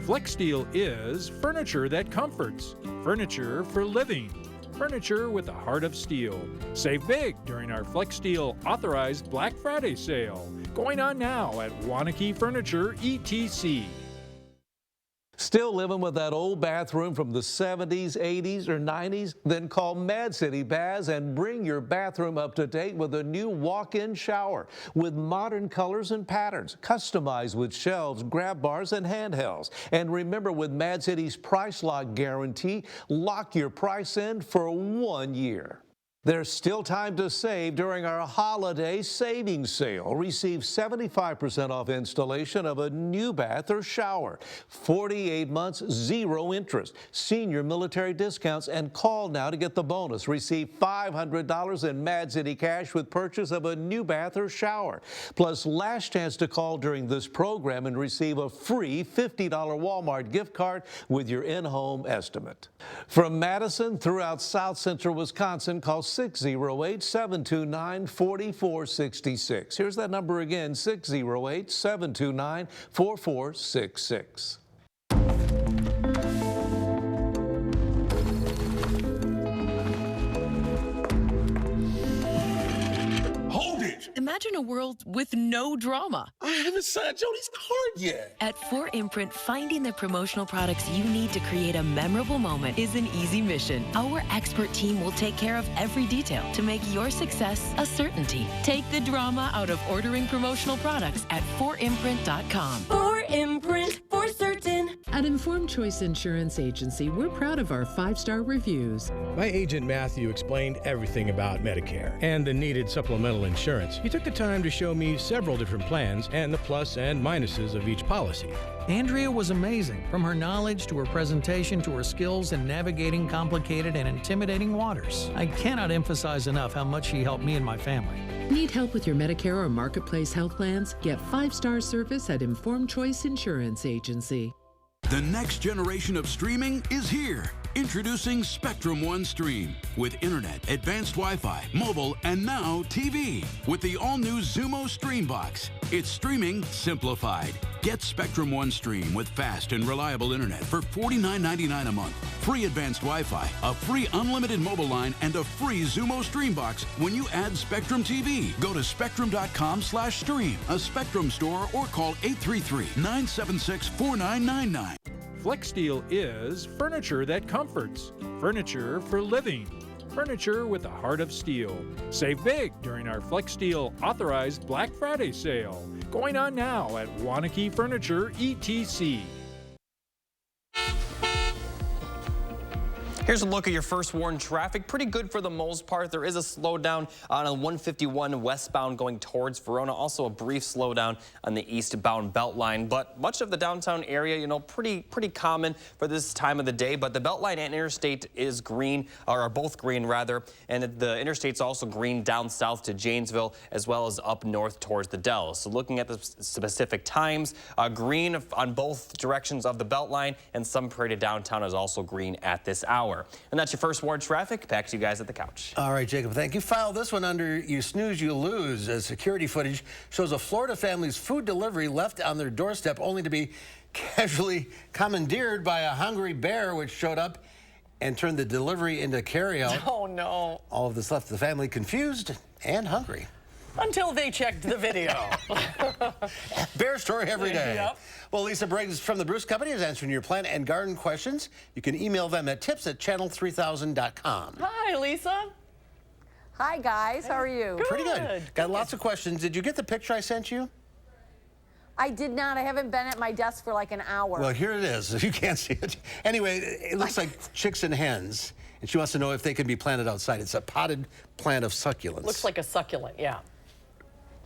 [SPEAKER 28] FlexSteel is furniture that comforts, furniture for living, furniture with a heart of steel. Save big during our FlexSteel authorized Black Friday sale, going on now at Wanakee Furniture ETC.
[SPEAKER 3] Still living with that old bathroom from the 70s, 80s, or 90s? Then call Mad City Baths and bring your bathroom up to date with a new walk-in shower with modern colors and patterns, customized with shelves, grab bars, and handhelds. And remember, with Mad City's Price Lock Guarantee, lock your price in for 1 year. There's still time to save during our holiday savings sale. Receive 75% off installation of a new bath or shower. 48 months, 0 interest. Senior military discounts, and call now to get the bonus. Receive $500 in Mad City cash with purchase of a new bath or shower. Plus, last chance to call during this program and receive a free $50 Walmart gift card with your in-home estimate. From Madison throughout South Central Wisconsin, call 608-729-4466. Here's that number again, 608-729-4466.
[SPEAKER 29] Hold it!
[SPEAKER 4] Imagine a world with no drama.
[SPEAKER 6] I haven't signed Jody's card yet.
[SPEAKER 4] At 4imprint, finding the promotional products you need to create a memorable moment is an easy mission. Our expert team will take care of every detail to make your success a certainty. Take the drama out of ordering promotional products at 4imprint.com.
[SPEAKER 7] 4imprint, for certain.
[SPEAKER 9] At Informed Choice Insurance Agency, we're proud of our 5-star reviews.
[SPEAKER 10] My agent Matthew explained everything about Medicare and the needed supplemental insurance. He took the time to show me several different plans and the plus and minuses of each policy.
[SPEAKER 11] Andrea was amazing, from her knowledge to her presentation to her skills in navigating complicated and intimidating waters. I cannot emphasize enough how much she helped me and my family.
[SPEAKER 9] Need help with your Medicare or Marketplace health plans? Get 5-star service at Informed Choice Insurance Agency.
[SPEAKER 12] The next generation of streaming is here. Introducing Spectrum One Stream with internet, advanced Wi-Fi, mobile, and now TV with the all-new Xumo Stream Box. It's streaming simplified. Get Spectrum One Stream with fast and reliable internet for $49.99 a month, free advanced Wi-Fi, a free unlimited mobile line, and a free Xumo Stream Box when you add Spectrum TV. Go to spectrum.com/stream, a Spectrum store, or call 833-976-4999.
[SPEAKER 28] FlexSteel is furniture that comforts, furniture for living, furniture with a heart of steel. Save big during our FlexSteel authorized Black Friday sale, going on now at Wanakee Furniture ETC.
[SPEAKER 8] Here's a look at your first warn traffic. Pretty good for the most part. There is a slowdown on 151 westbound going towards Verona. Also a brief slowdown on the eastbound Beltline. But much of the downtown area, you know, pretty common for this time of the day. But the Beltline and Interstate is green, or are both green rather. And the Interstate's also green down south to Janesville, as well as up north towards the Dells. So looking at the specific times, green on both directions of the Beltline, and some parade of downtown is also green at this hour. And that's your first warn traffic. Back to you guys at the couch.
[SPEAKER 1] All right, Jacob, thank you. File this one under You Snooze, You Lose, as security footage shows a Florida family's food delivery left on their doorstep only to be casually commandeered by a hungry bear, which showed up and turned the delivery into carryout.
[SPEAKER 2] Oh, no.
[SPEAKER 1] All of this left the family confused and hungry.
[SPEAKER 2] Until they checked the video.
[SPEAKER 1] Bear story every day.
[SPEAKER 2] Yep.
[SPEAKER 1] Well, Lisa Briggs from the Bruce Company is answering your plant and garden questions. You can email them at tips@channel3000.com.
[SPEAKER 2] Hi, Lisa.
[SPEAKER 13] Hi, guys. How are you?
[SPEAKER 1] Pretty good. Got lots of questions. Did you get the picture I sent you?
[SPEAKER 13] I did not. I haven't been at my desk for like an hour.
[SPEAKER 1] Well, here it is. You can't see it. Anyway, it looks like chicks and hens. And she wants to know if they can be planted outside. It's a potted plant of succulents.
[SPEAKER 2] Looks like a succulent, yeah.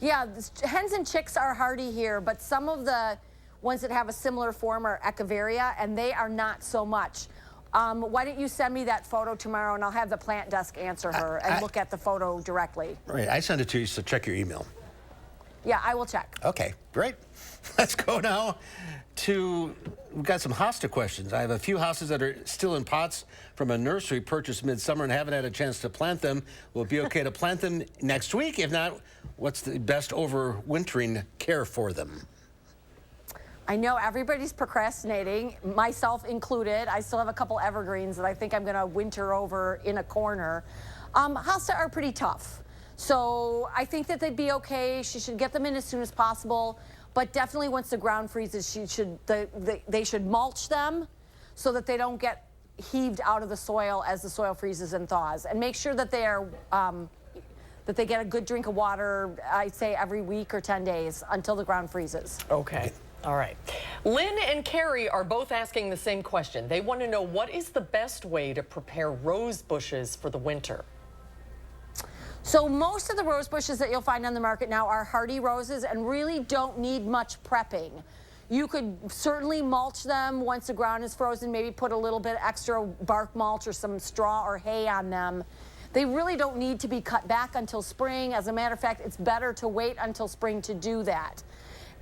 [SPEAKER 13] Yeah, hens and chicks are hardy here, but some of the ones that have a similar form are echeveria, and they are not so much. Why don't you send me that photo tomorrow, and I'll have the plant desk answer her and look at the photo directly.
[SPEAKER 1] Right, I sent it to you, so check your email.
[SPEAKER 13] Yeah, I will check.
[SPEAKER 1] Okay, great. Let's go now to, we've got some hosta questions. I have a few hostas that are still in pots from a nursery purchased midsummer and haven't had a chance to plant them. Will it be okay to plant them next week? If not, what's the best overwintering care for them?
[SPEAKER 13] I know everybody's procrastinating, myself included. I still have a couple evergreens that I think I'm gonna winter over in a corner. Hosta are pretty tough. So I think that they'd be okay. She should get them in as soon as possible. But definitely once the ground freezes, they should mulch them so that they don't get heaved out of the soil as the soil freezes and thaws. And make sure that they are that they get a good drink of water, I'd say every week or 10 days until the ground freezes.
[SPEAKER 2] Okay. All right. Lynn and Carrie are both asking the same question. They want to know, what is the best way to prepare rose bushes for the winter?
[SPEAKER 13] So most of the rose bushes that you'll find on the market now are hardy roses and really don't need much prepping. You could certainly mulch them once the ground is frozen, maybe put a little bit extra bark mulch or some straw or hay on them. They really don't need to be cut back until spring. As a matter of fact, it's better to wait until spring to do that.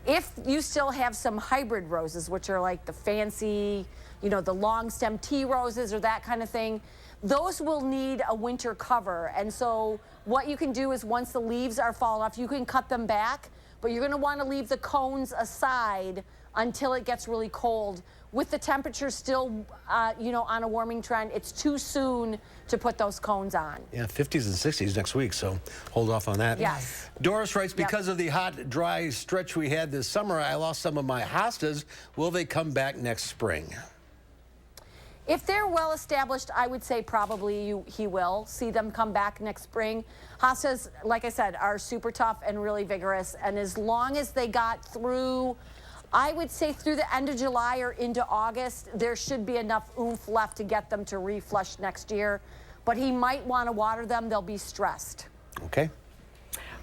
[SPEAKER 13] If you still have some hybrid roses, which are like the fancy, you know, the long stem tea roses or that kind of thing, those will need a winter cover. And so what you can do is once the leaves are falling off, you can cut them back, but you're gonna wanna leave the cones aside until it gets really cold with the temperatures still, you know, on a warming trend, it's too soon to put those cones on.
[SPEAKER 1] Yeah, 50s and 60s next week, so hold off on that.
[SPEAKER 13] Yes.
[SPEAKER 1] Doris writes, because of the hot, dry stretch we had this summer, I lost some of my hostas. Will they come back next spring?
[SPEAKER 13] If they're well established, I would say probably he will see them come back next spring. Hostas, like I said, are super tough and really vigorous. And as long as they got through, I would say through the end of July or into August, there should be enough oomph left to get them to reflush next year. But he might want to water them. They'll be stressed.
[SPEAKER 1] Okay.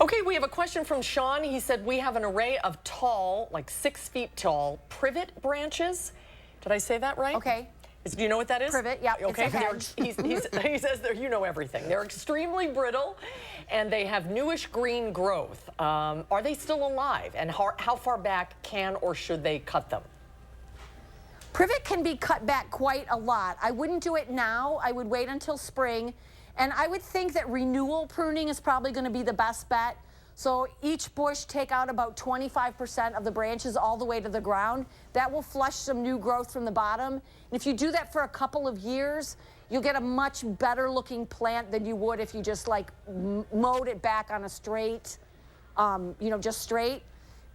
[SPEAKER 2] Okay, we have a question from Sean. He said, we have an array of tall, like 6 feet tall, privet branches. Did I say that right?
[SPEAKER 13] Okay.
[SPEAKER 2] Do you know what that is?
[SPEAKER 13] Privet, yeah.
[SPEAKER 2] Okay.
[SPEAKER 13] He
[SPEAKER 2] He says you know everything. They're extremely brittle, and they have newish green growth. Are they still alive? And how far back can or should they cut them?
[SPEAKER 13] Privet can be cut back quite a lot. I wouldn't do it now. I would wait until spring. And I would think that renewal pruning is probably going to be the best bet. So each bush take out about 25% of the branches all the way to the ground. That will flush some new growth from the bottom. And if you do that for a couple of years, you'll get a much better looking plant than you would if you just like mowed it back on a straight, you know, just straight.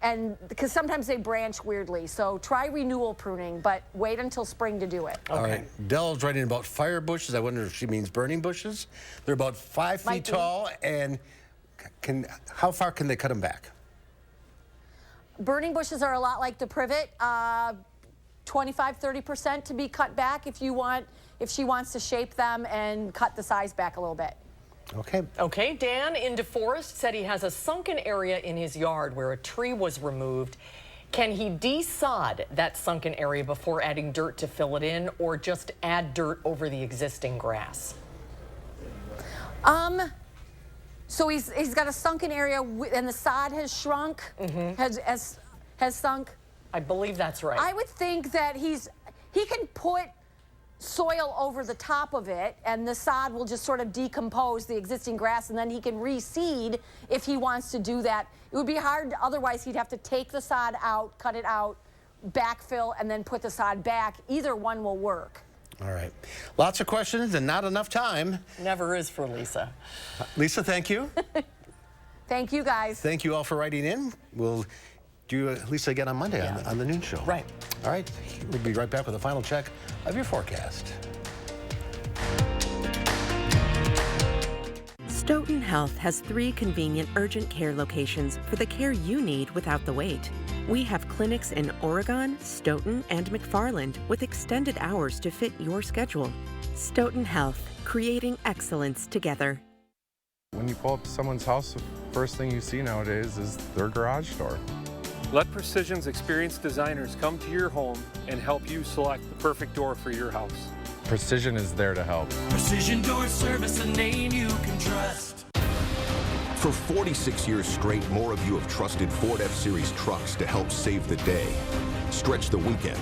[SPEAKER 13] And because sometimes they branch weirdly. So try renewal pruning, but wait until spring to do it.
[SPEAKER 1] All right. Dell's writing about fire bushes. I wonder if she means burning bushes. They're about 5 feet tall, and how far can they cut them back?
[SPEAKER 13] Burning bushes are a lot like the privet, 25–30% to be cut back if she wants to shape them and cut the size back a little bit.
[SPEAKER 1] Okay.
[SPEAKER 2] Okay, Dan in DeForest said he has a sunken area in his yard where a tree was removed. Can he desod that sunken area before adding dirt to fill it in, or just add dirt over the existing grass?
[SPEAKER 13] So he's got a sunken area and the sod has shrunk, has sunk.
[SPEAKER 2] I believe that's right.
[SPEAKER 13] I would think that he can put soil over the top of it and the sod will just sort of decompose the existing grass, and then he can reseed if he wants to do that. It would be hard, otherwise he'd have to take the sod out, cut it out, backfill, and then put the sod back. Either one will work.
[SPEAKER 1] All right. Lots of questions and not enough time.
[SPEAKER 2] Never is for Lisa.
[SPEAKER 1] Lisa, thank you.
[SPEAKER 13] Thank you, guys.
[SPEAKER 1] Thank you all for writing in. We'll do Lisa again on Monday on the noon show.
[SPEAKER 2] Right.
[SPEAKER 1] All right. We'll be right back with a final check of your forecast.
[SPEAKER 14] Stoughton Health has 3 convenient urgent care locations for the care you need without the wait. We have clinics in Oregon, Stoughton, and McFarland with extended hours to fit your schedule. Stoughton Health, creating excellence together.
[SPEAKER 15] When you pull up to someone's house, the first thing you see nowadays is their garage door.
[SPEAKER 28] Let Precision's experienced designers come to your home and help you select the perfect door for your house.
[SPEAKER 15] Precision is there to help.
[SPEAKER 6] Precision Door Service, a name you can trust.
[SPEAKER 16] For 46 years straight, more of you have trusted Ford F-Series trucks to help save the day. Stretch the weekend,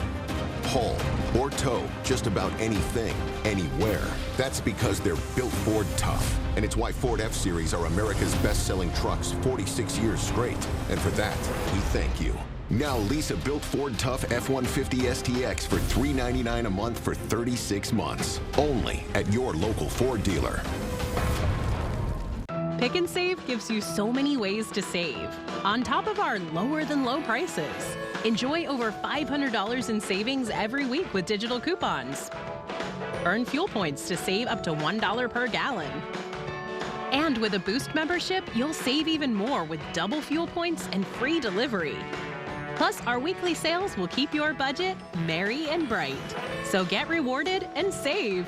[SPEAKER 16] haul, or tow just about anything, anywhere. That's because they're built Ford tough. And it's why Ford F-Series are America's best-selling trucks 46 years straight. And for that, we thank you. Now lease a built Ford Tough F-150 STX for $399 a month for 36 months. Only at your local Ford dealer.
[SPEAKER 4] Pick and Save gives you so many ways to save, on top of our lower than low prices. Enjoy over $500 in savings every week with digital coupons. Earn fuel points to save up to $1 per gallon. And with a Boost membership, you'll save even more with double fuel points and free delivery. Plus, our weekly sales will keep your budget merry and bright. So get rewarded and save.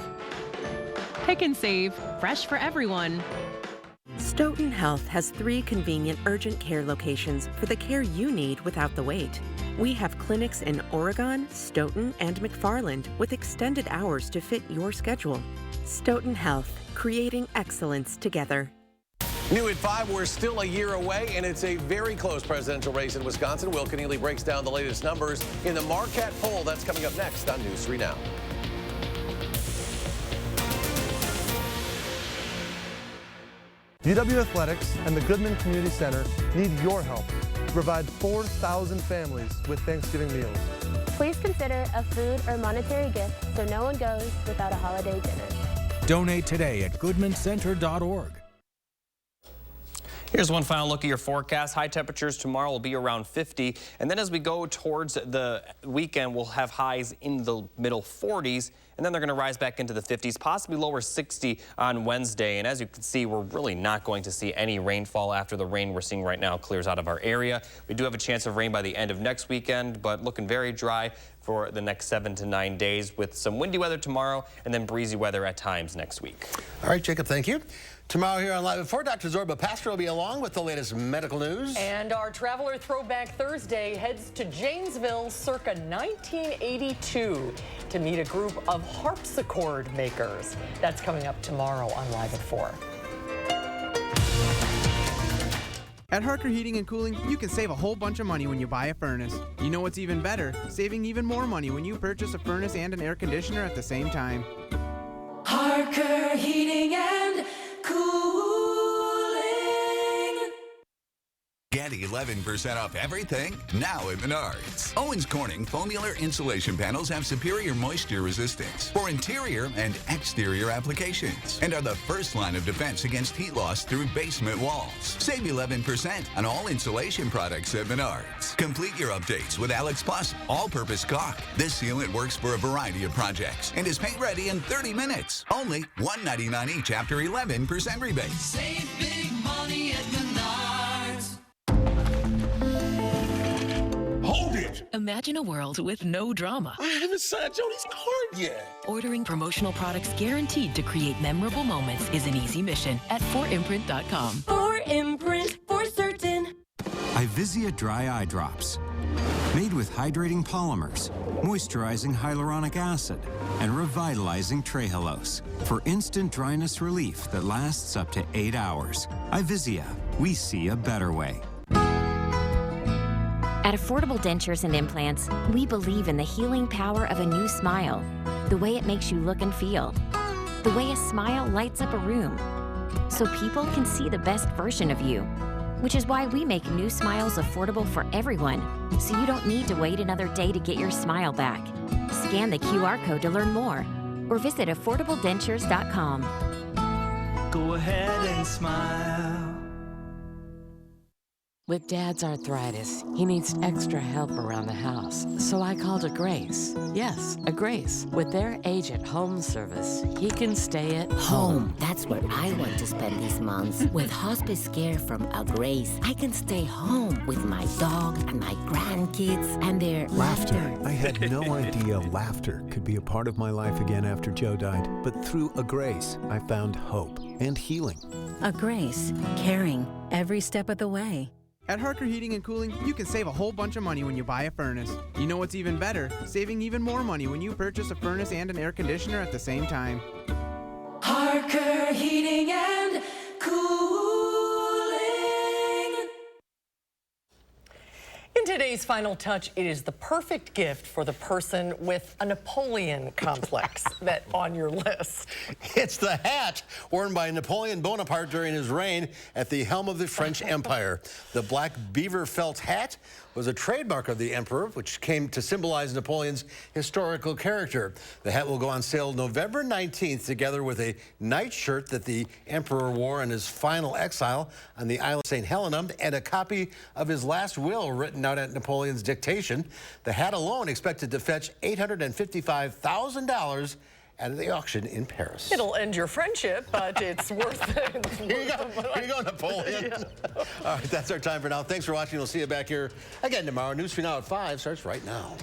[SPEAKER 4] Pick and Save, fresh for everyone.
[SPEAKER 14] Stoughton Health has 3 convenient urgent care locations for the care you need without the wait. We have clinics in Oregon, Stoughton, and McFarland with extended hours to fit your schedule. Stoughton Health, creating excellence together.
[SPEAKER 18] New at 5, we're still a year away, and it's a very close presidential race in Wisconsin. Will Keneally breaks down the latest numbers in the Marquette poll. That's coming up next on News 3 Now.
[SPEAKER 5] UW Athletics and the Goodman Community Center need your help to provide 4,000 families with Thanksgiving meals.
[SPEAKER 17] Please consider a food or monetary gift so no one goes without a holiday dinner.
[SPEAKER 19] Donate today at goodmancenter.org.
[SPEAKER 8] Here's one final look at your forecast. High temperatures tomorrow will be around 50. And then as we go towards the weekend, we'll have highs in the middle 40s. And then they're going to rise back into the 50s, possibly lower 60 on Wednesday. And as you can see, we're really not going to see any rainfall after the rain we're seeing right now clears out of our area. We do have a chance of rain by the end of next weekend, but looking very dry for the next 7 to 9 days with some windy weather tomorrow and then breezy weather at times next week.
[SPEAKER 1] All right, Jacob, thank you. Tomorrow here on Live at 4, Dr. Zorba Pastor will be along with the latest medical news.
[SPEAKER 2] And our Traveler Throwback Thursday heads to Janesville circa 1982 to meet a group of harpsichord makers. That's coming up tomorrow on Live at 4.
[SPEAKER 20] At Harker Heating and Cooling, you can save a whole bunch of money when you buy a furnace. You know what's even better? Saving even more money when you purchase a furnace and an air conditioner at the same time.
[SPEAKER 26] Harker Heating and Cooling.
[SPEAKER 21] Get 11% off everything now at Menards. Owens Corning foamular insulation panels have superior moisture resistance for interior and exterior applications and are the first line of defense against heat loss through basement walls. Save 11% on all insulation products at Menards. Complete your updates with Alex Plus all-purpose caulk. This sealant works for a variety of projects and is paint ready in 30 minutes. Only $1.99 each after 11% rebate.
[SPEAKER 26] Save big money at Menards.
[SPEAKER 19] Hold it!
[SPEAKER 4] Imagine a world with no drama.
[SPEAKER 19] I haven't signed Jody's card yet.
[SPEAKER 4] Ordering promotional products guaranteed to create memorable moments is an easy mission at 4imprint.com.
[SPEAKER 7] 4imprint for certain.
[SPEAKER 22] Ivisia Dry Eye Drops. Made with hydrating polymers, moisturizing hyaluronic acid, and revitalizing trehalose for instant dryness relief that lasts up to 8 hours. Ivisia, we see a better way.
[SPEAKER 25] At Affordable Dentures and Implants, we believe in the healing power of a new smile, the way it makes you look and feel, the way a smile lights up a room, so people can see the best version of you, which is why we make new smiles affordable for everyone, so you don't need to wait another day to get your smile back. Scan the QR code to learn more, or visit affordabledentures.com.
[SPEAKER 6] Go ahead and smile.
[SPEAKER 27] With Dad's arthritis, he needs extra help around the house, so I called a Grace. Yes, a Grace. With their age-at home service, he can stay at
[SPEAKER 29] home. That's where I want to spend these months. With hospice care from a Grace, I can stay home with my dog and my grandkids and their laughter.
[SPEAKER 30] I had no idea laughter could be a part of my life again after Joe died, but through a Grace, I found hope and healing.
[SPEAKER 25] A Grace, caring every step of the way.
[SPEAKER 20] At Harker Heating and Cooling, you can save a whole bunch of money when you buy a furnace. You know what's even better? Saving even more money when you purchase a furnace and an air conditioner at the same time.
[SPEAKER 26] Harker Heating and Cooling.
[SPEAKER 2] In today's Final Touch, it is the perfect gift for the person with a Napoleon complex that on your list.
[SPEAKER 1] It's the hat worn by Napoleon Bonaparte during his reign at the helm of the French Empire. The black beaver felt hat was a trademark of the emperor, which came to symbolize Napoleon's historical character. The hat will go on sale November 19th, together with a nightshirt that the emperor wore in his final exile on the Isle of St. Helena, and a copy of his last will written out at Napoleon's dictation. The hat alone expected to fetch $855,000 at the auction in Paris.
[SPEAKER 2] It'll end your friendship, but it's worth it.
[SPEAKER 1] Here you go, Napoleon. Yeah. All right, that's our time for now. Thanks for watching. We'll see you back here again tomorrow. News for Now at 5 starts right now.